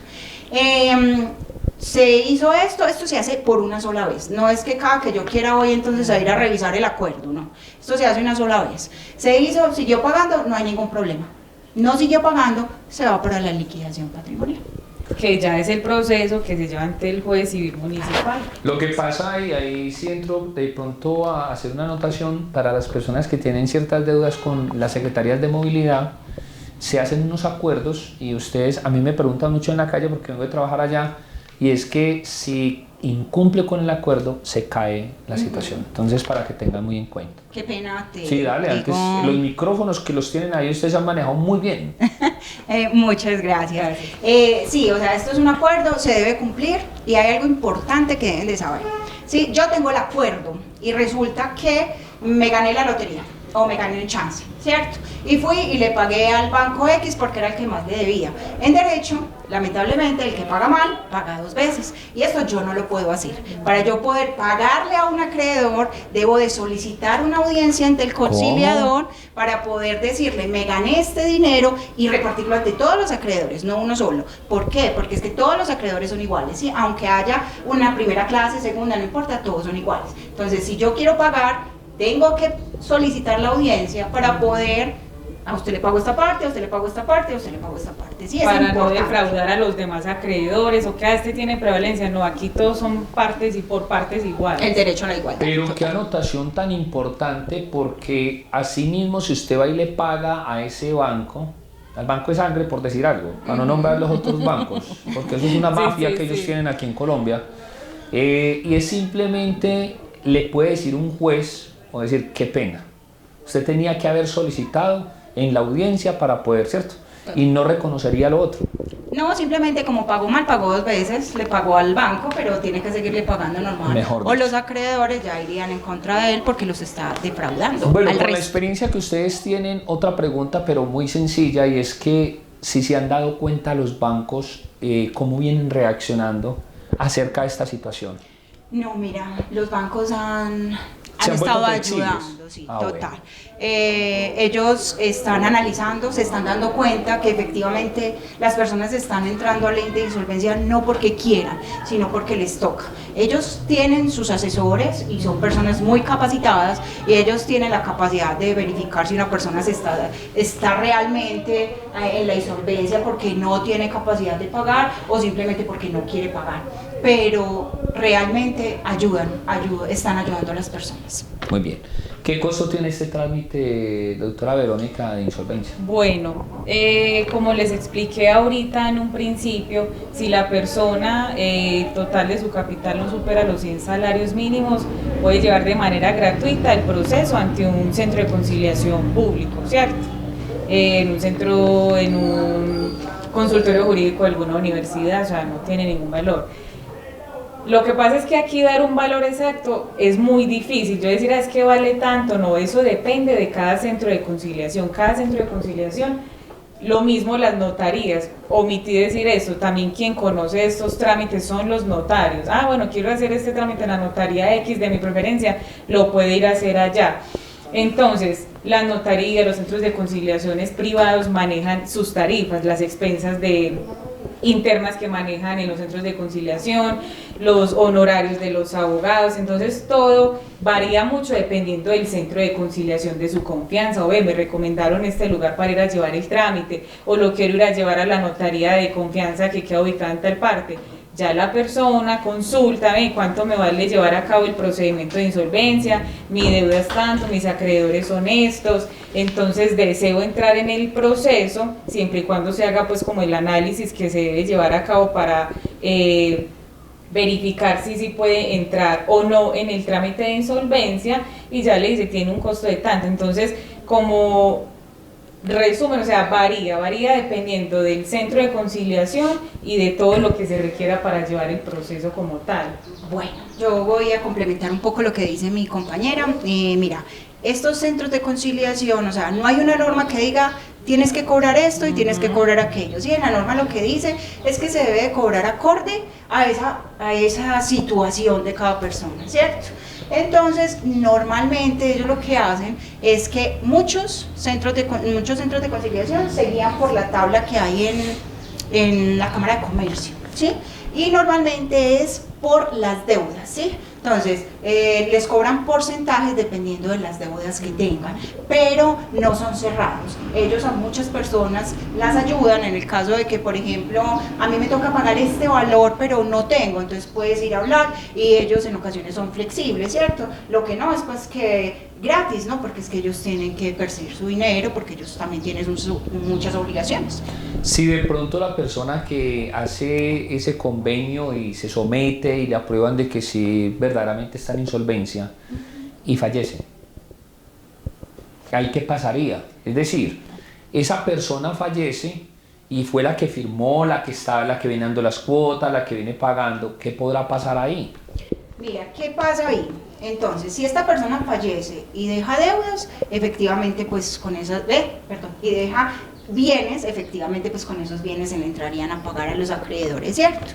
B: Se hizo esto se hace por una sola vez, no es que cada que yo quiera voy entonces a ir a revisar el acuerdo, no, esto se hace una sola vez. Se hizo, siguió pagando, no hay ningún problema. No siguió pagando, se va para la liquidación patrimonial,
C: que ya es el proceso que se lleva ante el juez civil municipal.
A: Lo que pasa, y ahí sí entro de pronto a hacer una anotación para las personas que tienen ciertas deudas con las secretarías de movilidad, se hacen unos acuerdos y ustedes, a mí me preguntan mucho en la calle porque vengo de trabajar allá, y es que si incumple con el acuerdo se cae la situación. Entonces, para que tengan muy en cuenta.
B: Qué pena te
A: Sí, dale,
B: digo.
A: antes los micrófonos que los tienen ahí ustedes han manejado muy bien.
B: Muchas gracias. Sí, o sea, esto es un acuerdo, se debe cumplir y hay algo importante que deben de saber. Sí, yo tengo el acuerdo y resulta que me gané la lotería. o me gané un chance, ¿cierto? Y fui y le pagué al banco X porque era el que más le debía. En derecho, lamentablemente, el que paga mal, paga 2 veces. Y esto yo no lo puedo hacer. Para yo poder pagarle a un acreedor, debo de solicitar una audiencia ante el conciliador para poder decirle, me gané este dinero y repartirlo ante todos los acreedores, no uno solo. ¿Por qué? Porque es que todos los acreedores son iguales, ¿sí? Aunque haya una primera clase, segunda, no importa, todos son iguales. Entonces, si yo quiero pagar, tengo que solicitar la audiencia para poder, a usted le pago esta parte, a usted le pago esta parte, a usted le pago esta parte. Sí,
C: para no defraudar a los demás acreedores o que este tiene prevalencia. No, aquí todos son partes y por partes iguales.
B: El derecho a la igualdad.
A: Pero qué anotación tan importante, porque asimismo si usted va y le paga a ese banco, al banco de sangre por decir algo, para no nombrar los otros bancos, porque eso es una mafia que ellos tienen aquí en Colombia, y es simplemente, le puede decir un juez o decir, qué pena, usted tenía que haber solicitado en la audiencia para poder, ¿cierto? Y no reconocería lo otro.
B: No, simplemente como pagó mal, pagó 2 veces, le pagó al banco, pero tiene que seguirle pagando normal.
A: Mejor
B: o los acreedores ya irían en contra de él porque los está defraudando.
A: Bueno, con la experiencia que ustedes tienen, otra pregunta, pero muy sencilla, y es que si se han dado cuenta los bancos cómo vienen reaccionando acerca de esta situación.
B: No, mira, los bancos han
A: ¿Se han
B: estado
A: vuelto flexibles?
B: ayudando, sí,
A: Ah,
B: total.
A: bueno.
B: Ellos están analizando, se están dando cuenta que efectivamente las personas están entrando a ley de insolvencia no porque quieran, sino porque les toca. Ellos tienen sus asesores y son personas muy capacitadas y ellos tienen la capacidad de verificar si una persona está realmente en la insolvencia porque no tiene capacidad de pagar o simplemente porque no quiere pagar. Pero realmente están ayudando a las personas.
A: Muy bien. ¿Qué costo tiene este trámite, doctora Verónica, de insolvencia?
C: Bueno, como les expliqué ahorita en un principio, si la persona total de su capital no supera los 100 salarios mínimos, puede llevar de manera gratuita el proceso ante un centro de conciliación público, ¿cierto? En un consultorio jurídico de alguna universidad, o sea, no tiene ningún valor. Lo que pasa es que aquí dar un valor exacto es muy difícil. Yo decir, es que vale tanto, no, eso depende de cada centro de conciliación. Cada centro de conciliación, lo mismo las notarías. Omití decir eso, también quien conoce estos trámites son los notarios. Ah, bueno, quiero hacer este trámite en la notaría X de mi preferencia, lo puede ir a hacer allá. Entonces, las notarías, los centros de conciliaciones privados manejan sus tarifas, las expensas internas que manejan en los centros de conciliación, los honorarios de los abogados. Entonces todo varía mucho dependiendo del centro de conciliación de su confianza. O me recomendaron este lugar para ir a llevar el trámite, o lo quiero ir a llevar a la notaría de confianza que queda ubicada en tal parte. Ya la persona consulta, cuánto me vale llevar a cabo el procedimiento de insolvencia, mi deuda es tanto, mis acreedores son estos, entonces deseo entrar en el proceso, siempre y cuando se haga pues como el análisis que se debe llevar a cabo para verificar si puede entrar o no en el trámite de insolvencia, y ya le dice, tiene un costo de tanto. Entonces, como resumen, o sea, varía dependiendo del centro de conciliación y de todo lo que se requiera para llevar el proceso como tal.
B: Bueno, yo voy a complementar un poco lo que dice mi compañera. Mira, estos centros de conciliación, o sea, no hay una norma que diga tienes que cobrar esto y tienes que cobrar aquello. Sí, en la norma lo que dice es que se debe de cobrar acorde a esa situación de cada persona, ¿cierto? Entonces, normalmente ellos lo que hacen es que muchos centros de conciliación se guían por la tabla que hay en la Cámara de Comercio, ¿sí? Y normalmente es por las deudas, ¿sí? Entonces, les cobran porcentajes dependiendo de las deudas que tengan, pero no son cerrados. Ellos a muchas personas las ayudan en el caso de que, por ejemplo, a mí me toca pagar este valor, pero no tengo, entonces puedes ir a hablar y ellos en ocasiones son flexibles, ¿cierto? Lo que no es pues que gratis, ¿no? Porque es que ellos tienen que percibir su dinero, porque ellos también tienen muchas obligaciones.
A: Si de pronto la persona que hace ese convenio y se somete y le aprueban de que sí verdaderamente está en insolvencia y fallece, ¿ahí qué pasaría? Es decir, esa persona fallece y fue la que firmó, la que viene dando las cuotas, la que viene pagando, ¿qué podrá pasar ahí?
B: Mira, ¿qué pasa ahí? Entonces, si esta persona fallece y deja deudas, efectivamente, pues con esas, y deja bienes, efectivamente, pues con esos bienes se le entrarían a pagar a los acreedores, ¿cierto?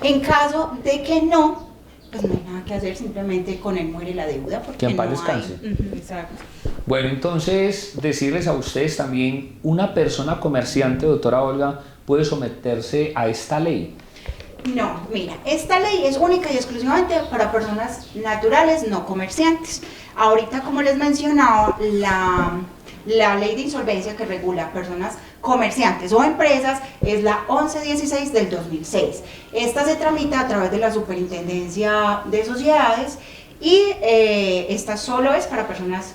B: En caso de que no, pues no hay nada que hacer, simplemente con él muere la deuda, porque
A: Que en paz
B: no
A: descanse.
B: hay...
C: Exacto.
A: Bueno, entonces decirles a ustedes también, una persona comerciante, doctora Olga, puede someterse a esta ley.
B: No, mira, esta ley es única y exclusivamente para personas naturales no comerciantes. Ahorita, como les mencionaba, la ley de insolvencia que regula personas comerciantes o empresas es la 1116 del 2006. Esta se tramita a través de la Superintendencia de Sociedades y esta solo es para personas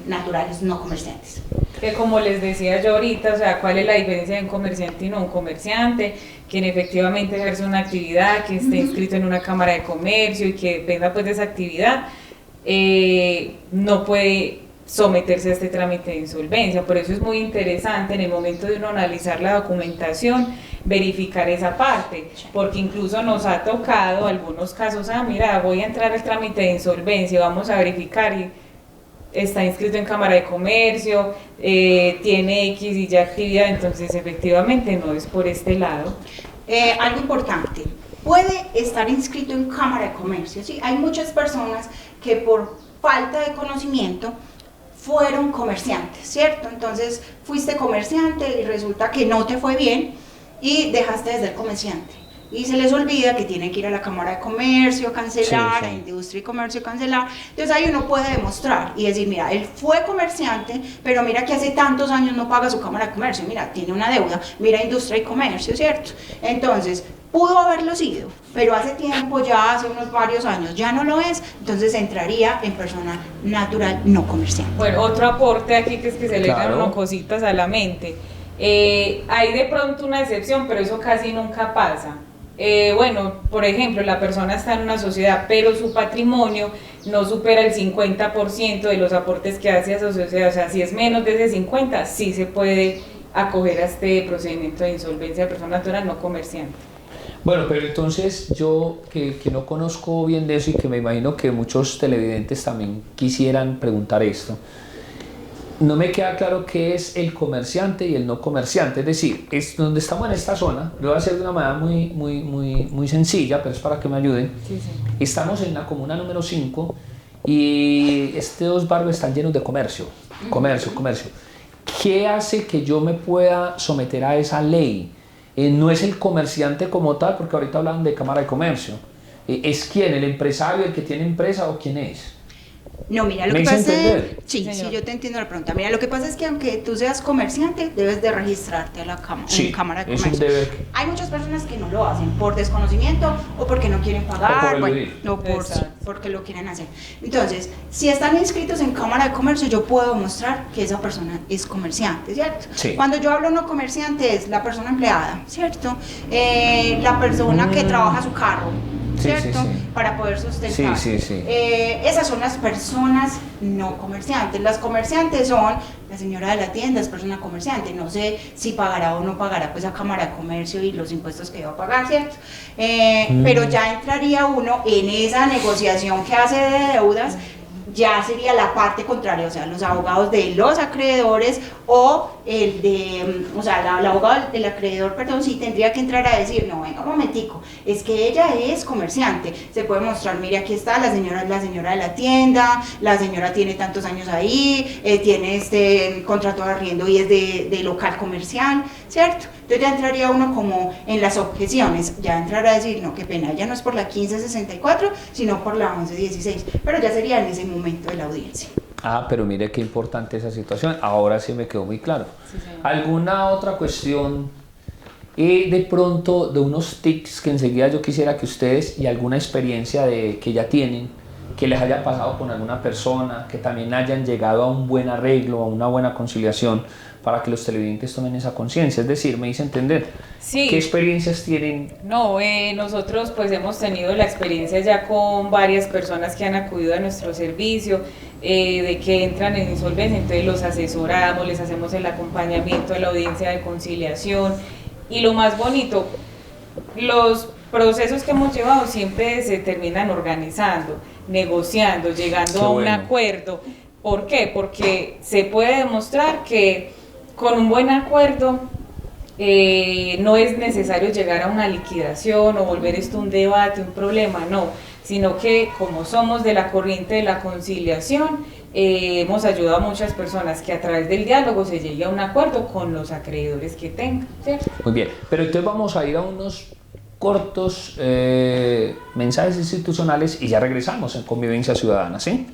B: naturales no comerciantes.
C: Que como les decía yo ahorita, o sea, ¿cuál es la diferencia de un comerciante y no un comerciante? Quien efectivamente ejerce una actividad, que esté inscrito en una cámara de comercio y que dependa pues de esa actividad, no puede someterse a este trámite de insolvencia. Por eso es muy interesante en el momento de uno analizar la documentación, verificar esa parte, porque incluso nos ha tocado algunos casos, mira, voy a entrar al trámite de insolvencia, vamos a verificar y está inscrito en Cámara de Comercio, tiene X y Y actividad, entonces efectivamente no es por este lado.
B: Algo importante, puede estar inscrito en Cámara de Comercio, ¿sí? Hay muchas personas que por falta de conocimiento fueron comerciantes, ¿cierto? Entonces fuiste comerciante y resulta que no te fue bien y dejaste de ser comerciante. Y se les olvida que tienen que ir a la Cámara de Comercio, cancelar,
A: Sí, sí.
B: a Industria y Comercio, cancelar. Entonces ahí uno puede demostrar y decir, mira, él fue comerciante, pero mira que hace tantos años no paga su Cámara de Comercio, mira, tiene una deuda, mira Industria y Comercio, ¿cierto? Entonces, pudo haberlo sido, pero hace tiempo, ya hace unos varios años, ya no lo es, entonces entraría en persona natural no comerciante.
C: Bueno, otro aporte aquí que es que se le dan
A: Claro.
C: unas cositas a la mente. Hay de pronto una excepción, pero eso casi nunca pasa. Bueno, por ejemplo, la persona está en una sociedad, pero su patrimonio no supera el 50% de los aportes que hace a su sociedad. O sea, si es menos de ese 50, sí se puede acoger a este procedimiento de insolvencia de persona natural no comerciante.
A: Bueno, pero entonces yo que no conozco bien de eso y que me imagino que muchos televidentes también quisieran preguntar esto, no me queda claro qué es el comerciante y el no comerciante. Es decir, es donde estamos en esta zona, lo voy a hacer de una manera muy sencilla, pero es para que me ayuden.
C: Sí, sí.
A: Estamos en la comuna número 5 y estos barrios están llenos de comercio. ¿Qué hace que yo me pueda someter a esa ley? No es el comerciante como tal, porque ahorita hablan de Cámara de Comercio. ¿Es quién? ¿El empresario, el que tiene empresa o quién es?
B: No, mira, lo
A: ¿Me
B: que
A: hice
B: pasa es...
A: entender?
B: Sí,
C: Señor.
B: yo te entiendo la pregunta. Mira, lo que pasa es que aunque tú seas comerciante, debes de registrarte a la
A: Sí,
B: en Cámara de
A: es un
B: Comercio.
A: deber.
B: Hay muchas personas que no lo hacen por desconocimiento o porque no quieren pagar,
A: O por eludir.
B: no por,
C: Exacto.
B: porque lo quieren hacer. Entonces, si están inscritos en Cámara de Comercio, yo puedo mostrar que esa persona es comerciante, ¿cierto?
A: Sí.
B: Cuando yo hablo no comerciante es la persona empleada, ¿cierto? La persona que trabaja su carro,
A: Sí,
B: ¿cierto?
A: sí, sí.
B: Para poder sustentar.
A: Sí, sí, sí.
B: Esas son las personas no comerciantes. Las comerciantes son la señora de la tienda, es persona comerciante. No sé si pagará o no pagará pues a Cámara de Comercio y los impuestos que va a pagar, ¿cierto? Pero ya entraría uno en esa negociación que hace de deudas. Ya sería la parte contraria, o sea, los abogados de los acreedores o el de, o sea, el abogado del acreedor, perdón, sí tendría que entrar a decir, no, venga un momentico, es que ella es comerciante, se puede mostrar, mire, aquí está la señora de la tienda, la señora tiene tantos años ahí, tiene este contrato de arriendo y es de local comercial, ¿cierto? Entonces ya entraría uno como en las objeciones, ya entrar a decir, no, qué pena, ya no es por la 1564, sino por la 1116, pero ya sería en ese momento de la audiencia.
A: Ah, pero mire qué importante esa situación. Ahora sí me quedó muy claro.
C: Sí, señor.
A: ¿Alguna otra cuestión de pronto de unos tics que enseguida yo quisiera que ustedes y alguna experiencia que ya tienen, que les haya pasado con alguna persona, que también hayan llegado a un buen arreglo, a una buena conciliación, para que los televidentes tomen esa conciencia? Es decir, me hice entender.
C: Sí.
A: ¿Qué experiencias tienen?
C: No, nosotros pues hemos tenido la experiencia ya con varias personas que han acudido a nuestro servicio, de que entran en insolvencia, entonces los asesoramos, les hacemos el acompañamiento a la audiencia de conciliación y lo más bonito, los procesos que hemos llevado siempre se terminan organizando. negociando, llegando
A: Qué
C: a un
A: bueno.
C: acuerdo. ¿Por qué? Porque se puede demostrar que con un buen acuerdo no es necesario llegar a una liquidación o volver esto un debate, un problema, no, sino que como somos de la corriente de la conciliación, hemos ayudado a muchas personas que a través del diálogo se llegue a un acuerdo con los acreedores que tengan, ¿cierto?
A: Muy bien, pero entonces vamos a ir a unos cortos mensajes institucionales y ya regresamos en Convivencia Ciudadana, ¿sí?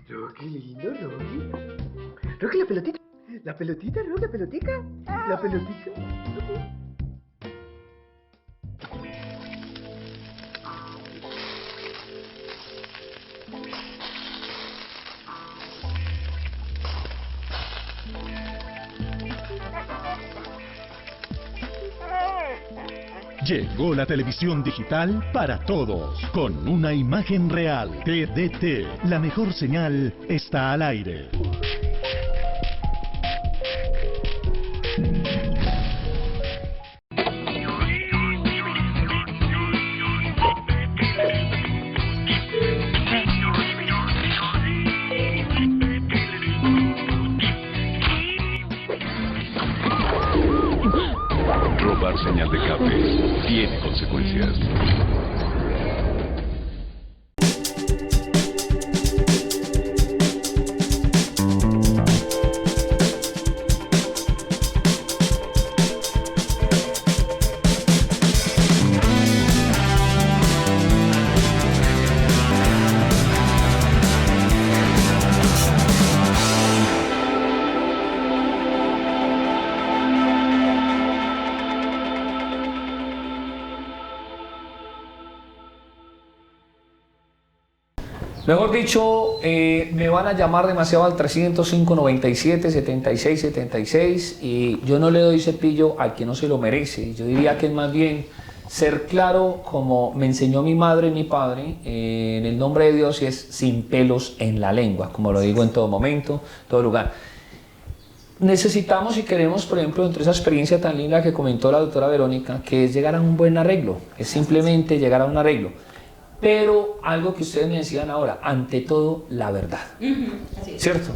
D: Rocky, lindo, Rocky. Rocky, la pelotita. La pelotita, Rocky, la pelotica. La pelotita. Rocky.
E: Llegó la televisión digital para todos, con una imagen real. TDT, la mejor señal está al aire.
F: Robar señal de cable tiene consecuencias.
A: Mejor dicho, me van a llamar demasiado al 305 97 76 76 y yo no le doy cepillo al que no se lo merece. Yo diría que es más bien ser claro, como me enseñó mi madre y mi padre, en el nombre de Dios, y es sin pelos en la lengua, como lo digo en todo momento, todo lugar. Necesitamos y queremos, por ejemplo, entre esa experiencia tan linda que comentó la doctora Verónica, que es llegar a un buen arreglo, es simplemente llegar a un arreglo. Pero algo que ustedes me decían ahora, ante todo, la verdad.
B: Así es.
A: ¿Cierto?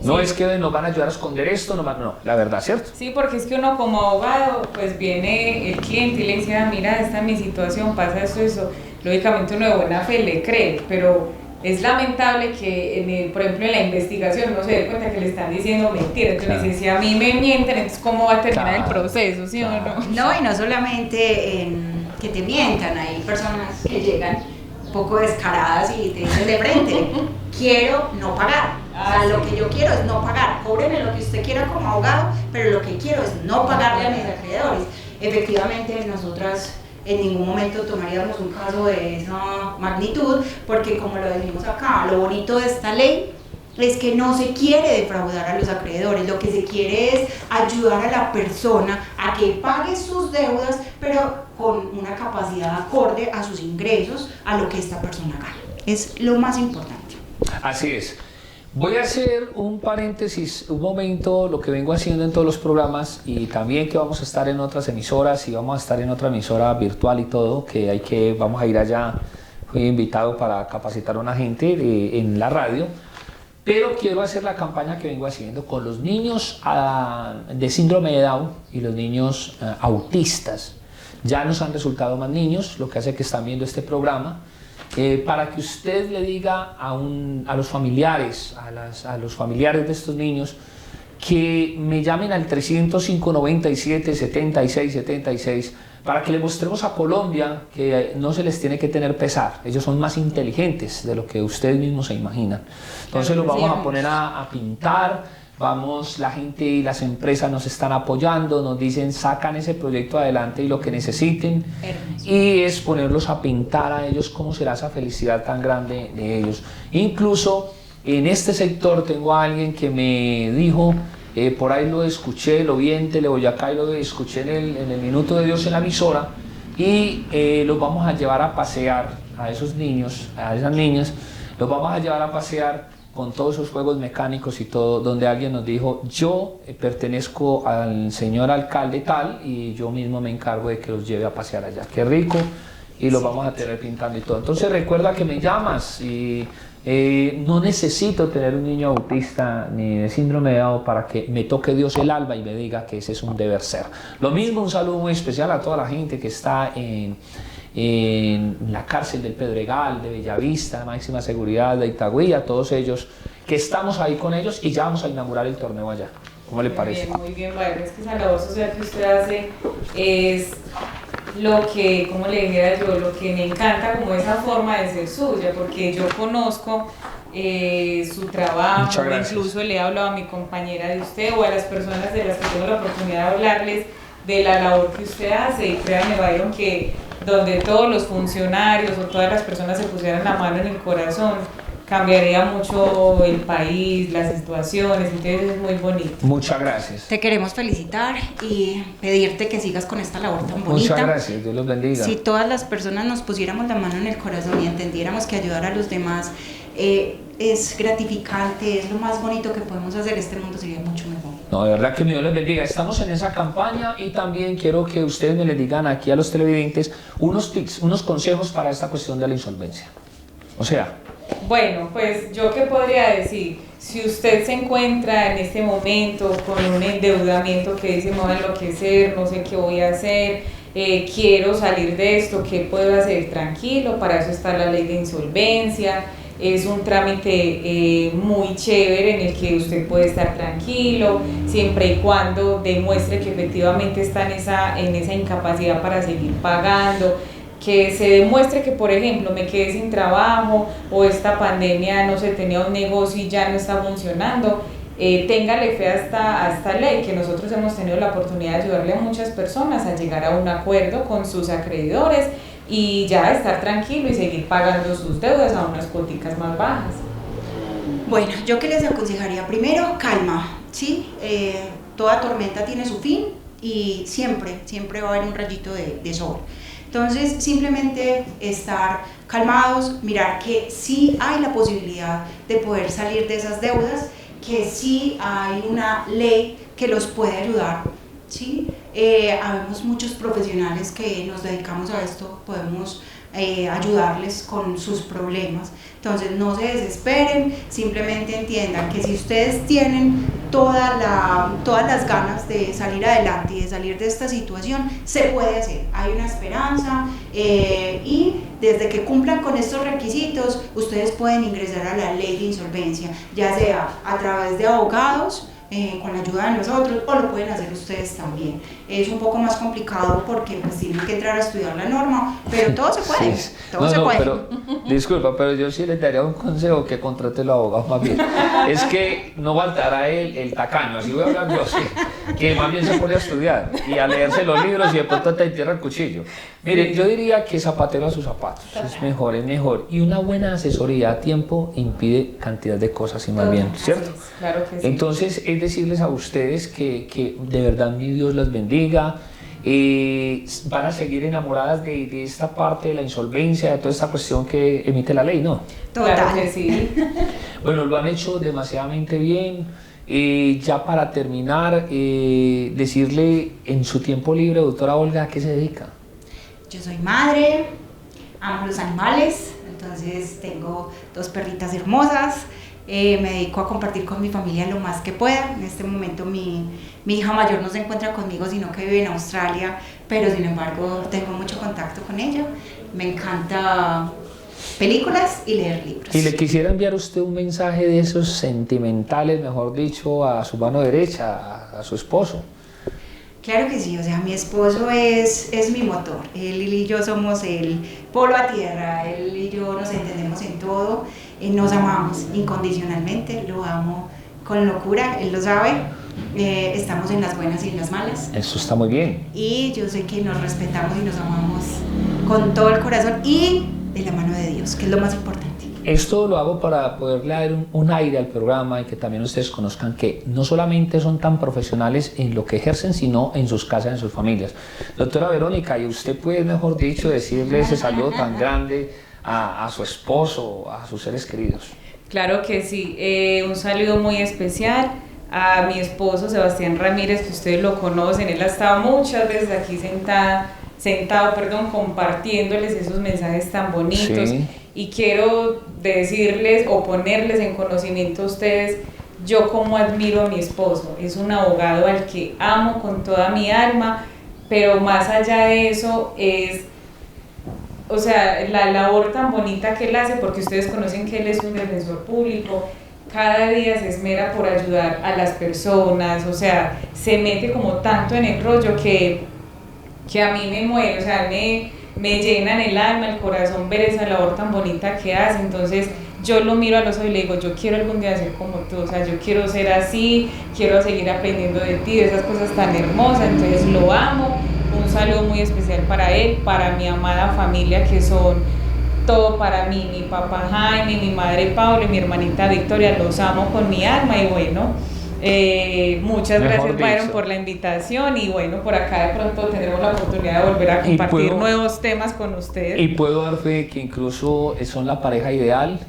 A: No
C: Sí.
A: es que nos van a ayudar a esconder esto, no, la verdad, ¿cierto?
C: Sí, porque es que uno como abogado, pues viene el cliente y le dice, mira, esta es mi situación, pasa esto, eso. Lógicamente uno de buena fe le cree, pero es lamentable que, por ejemplo, en la investigación uno se dé cuenta que le están diciendo mentiras. Entonces
A: Claro.
C: dice, si a mí me mienten, entonces ¿cómo va a terminar
A: Claro,
C: el proceso, sí
A: claro.
C: o no?
B: No, y no solamente en que te mientan, hay personas que llegan un poco descaradas y te dicen de frente, quiero no pagar. O sea, lo que yo quiero es no pagar. Cóbreme lo que usted quiera como abogado, pero lo que quiero es no pagarle a mis acreedores. Efectivamente, nosotras en ningún momento tomaríamos un caso de esa magnitud, porque como lo decimos acá, lo bonito de esta ley es que no se quiere defraudar a los acreedores, lo que se quiere es ayudar a la persona a que pague sus deudas, pero con una capacidad acorde a sus ingresos, a lo que esta persona gana. Es lo más importante.
A: Así es. Voy a hacer un paréntesis, un momento, lo que vengo haciendo en todos los programas y también que vamos a estar en otras emisoras y vamos a estar en otra emisora virtual y todo, que vamos a ir allá. Fui invitado para capacitar a una gente en la radio, pero quiero hacer la campaña que vengo haciendo con los niños de síndrome de Down y los niños autistas. Ya nos han resultado más niños, lo que hace que están viendo este programa. Para que usted le diga a los familiares, a los familiares de estos niños, que me llamen al 305 97 76 76 para que le mostremos a Colombia que no se les tiene que tener pesar. Ellos son más inteligentes de lo que ustedes mismos se imaginan. Entonces los vamos a poner a pintar, la gente y las empresas nos están apoyando, nos dicen sacan ese proyecto adelante y lo que necesiten.
C: Hermoso.
A: Y es ponerlos a pintar a ellos cómo será esa felicidad tan grande de ellos. Incluso en este sector tengo a alguien que me dijo, por ahí lo escuché, lo vi en Teleboyacá y lo escuché en el Minuto de Dios en la emisora, y los vamos a llevar a pasear a esos niños, a esas niñas, los vamos a llevar a pasear con todos esos juegos mecánicos y todo, donde alguien nos dijo, yo pertenezco al señor alcalde tal y yo mismo me encargo de que los lleve a pasear allá. Qué rico, y los vamos a tener pintando y todo. Entonces recuerda que me llamas y no necesito tener un niño autista ni de síndrome de Down para que me toque Dios el alma y me diga que ese es un deber ser. Lo mismo, un saludo muy especial a toda la gente que está en la cárcel del Pedregal, de Bellavista, máxima seguridad, de Itagüí, a todos ellos que estamos ahí con ellos, y ya vamos a inaugurar el torneo allá. ¿Cómo le parece?
C: Muy bien, Byron. Es que esa labor social que usted hace es lo que, como le dijera yo, lo que me encanta, como esa forma de ser suya, porque yo conozco su trabajo, incluso le he hablado a mi compañera de usted o a las personas de las que tengo la oportunidad de hablarles de la labor que usted hace, y créanme, Byron, que donde todos los funcionarios o todas las personas se pusieran la mano en el corazón, cambiaría mucho el país, las situaciones, entonces es muy bonito.
A: Muchas gracias.
B: Te queremos felicitar y pedirte que sigas con esta labor tan bonita.
A: Muchas gracias, Dios los bendiga.
B: Si todas las personas nos pusiéramos la mano en el corazón y entendiéramos que ayudar a los demás es gratificante, es lo más bonito que podemos hacer, este mundo sería mucho mejor.
A: No, de verdad que Dios les bendiga. Estamos en esa campaña, y también quiero que ustedes me les digan aquí a los televidentes unos tips, unos consejos para esta cuestión de la insolvencia. O sea...
C: Bueno, pues yo qué podría decir, si usted se encuentra en este momento con un endeudamiento que dice me voy a enloquecer, no sé qué voy a hacer, quiero salir de esto, ¿qué puedo hacer? Tranquilo, para eso está la ley de insolvencia. Es un trámite muy chévere en el que usted puede estar tranquilo, siempre y cuando demuestre que efectivamente está en esa incapacidad para seguir pagando, que se demuestre que, por ejemplo, me quedé sin trabajo o esta pandemia, no sé, tenía un negocio y ya no está funcionando. Téngale fe a esta ley, que nosotros hemos tenido la oportunidad de ayudarle a muchas personas a llegar a un acuerdo con sus acreedores y ya estar tranquilo y seguir pagando sus deudas a unas cuoticas más bajas.
B: Bueno, yo que les aconsejaría, primero, calma, ¿sí? Toda tormenta tiene su fin y siempre va a haber un rayito de sol. Entonces, simplemente estar calmados, mirar que sí hay la posibilidad de poder salir de esas deudas, que sí hay una ley que los puede ayudar, ¿sí? Habemos muchos profesionales que nos dedicamos a esto, podemos ayudarles con sus problemas. Entonces, no se desesperen, simplemente entiendan que si ustedes tienen todas las ganas de salir adelante y de salir de esta situación, se puede hacer, hay una esperanza, y desde que cumplan con estos requisitos, ustedes pueden ingresar a la ley de insolvencia, ya sea a través de abogados, con la ayuda de nosotros, o lo pueden hacer ustedes también. Es un poco más complicado porque pues tienen que entrar a estudiar la norma, pero todo se puede,
A: Sí.
B: todo se puede.
A: Pero, disculpa, pero yo sí le daría un consejo, que contrate el abogado más bien. Es que no faltará el tacaño, así voy a hablar yo, sí, que más bien se pone a estudiar y a leerse los libros y de pronto te entierra el cuchillo. Mire, yo diría que zapatero a sus zapatos, es mejor, y una buena asesoría a tiempo impide cantidad de cosas y más bien, ¿cierto?
C: Claro que sí.
A: Entonces, es decirles a ustedes que de verdad mi Dios las bendiga, van a seguir enamoradas de esta parte de la insolvencia, de toda esta cuestión que emite la ley, ¿no?
B: Total.
C: Claro que sí.
A: Bueno, lo han hecho demasiadamente bien. Ya para terminar, decirle en su tiempo libre, doctora Olga, ¿a qué se dedica?
B: Yo soy madre, amo los animales, entonces tengo 2 perritas hermosas, me dedico a compartir con mi familia lo más que pueda. En este momento mi hija mayor no se encuentra conmigo, sino que vive en Australia, pero sin embargo tengo mucho contacto con ella. Me encanta películas y leer libros.
A: Y le quisiera enviar a usted un mensaje de esos sentimentales, mejor dicho, a su mano derecha, a su esposo.
B: Claro que sí, o sea, mi esposo es mi motor, él y yo somos el polo a tierra, él y yo nos entendemos en todo, nos amamos incondicionalmente, lo amo con locura, él lo sabe. Estamos en las buenas y en las malas.
A: Eso está muy bien.
B: Y yo sé que nos respetamos y nos amamos con todo el corazón y de la mano de Dios, que es lo más importante.
A: Esto lo hago para poderle dar un aire al programa y que también ustedes conozcan que no solamente son tan profesionales en lo que ejercen, sino en sus casas, en sus familias. Doctora Verónica, y usted puede, mejor dicho, decirle ese saludo tan grande a su esposo, a sus seres queridos.
C: Claro que sí, un saludo muy especial a mi esposo Sebastián Ramírez, que ustedes lo conocen. Él ha estado muchas veces aquí sentado, compartiéndoles esos mensajes tan bonitos. Sí. Y quiero decirles o ponerles en conocimiento a ustedes yo cómo admiro a mi esposo. Es un abogado al que amo con toda mi alma, pero más allá de eso es, o sea, la labor tan bonita que él hace, porque ustedes conocen que él es un defensor público. Cada día se esmera por ayudar a las personas, o sea, se mete como tanto en el rollo que a mí me muere, o sea, me llena en el alma, el corazón ver esa labor tan bonita que hace. Entonces yo lo miro a los ojos y le digo, yo quiero algún día ser como tú, o sea, yo quiero ser así, quiero seguir aprendiendo de ti, de esas cosas tan hermosas. Entonces lo amo. Un saludo muy especial para él, para mi amada familia, que son todo para mí, mi papá Jaime, mi madre Paula y mi hermanita Victoria. Los amo con mi alma. Y bueno, muchas gracias, Byron, por la invitación, y bueno, por acá de pronto tendremos la oportunidad de volver a compartir nuevos temas con ustedes.
A: Y puedo dar fe que incluso son la pareja ideal,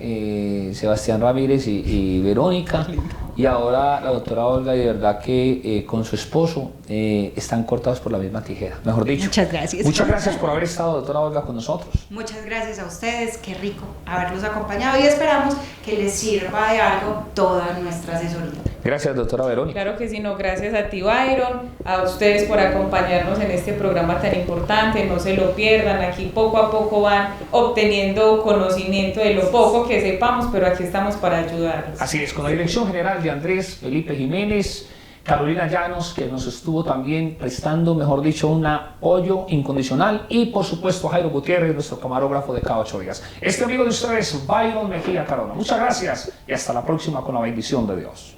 A: Sebastián Ramírez y Verónica, y ahora la doctora Olga, y de verdad que con su esposo están cortados por la misma tijera, mejor dicho.
B: Muchas gracias.
A: Muchas gracias por haber estado, doctora Olga, con nosotros.
B: Muchas gracias a ustedes, qué rico haberlos acompañado, y esperamos que les sirva de algo toda nuestra asesoría.
A: Gracias, doctora Verónica.
C: Claro que sí, no, gracias a ti, Byron, a ustedes por acompañarnos en este programa tan importante. No se lo pierdan, aquí poco a poco van obteniendo conocimiento de lo poco que sepamos, pero aquí estamos para ayudarlos.
A: Así es, con la dirección general de Andrés Felipe Jiménez, Carolina Llanos, que nos estuvo también prestando, mejor dicho, un apoyo incondicional, y por supuesto Jairo Gutiérrez, nuestro camarógrafo de cada 8 días. Este amigo de ustedes, Byron Mejía Carona. Muchas gracias y hasta la próxima, con la bendición de Dios.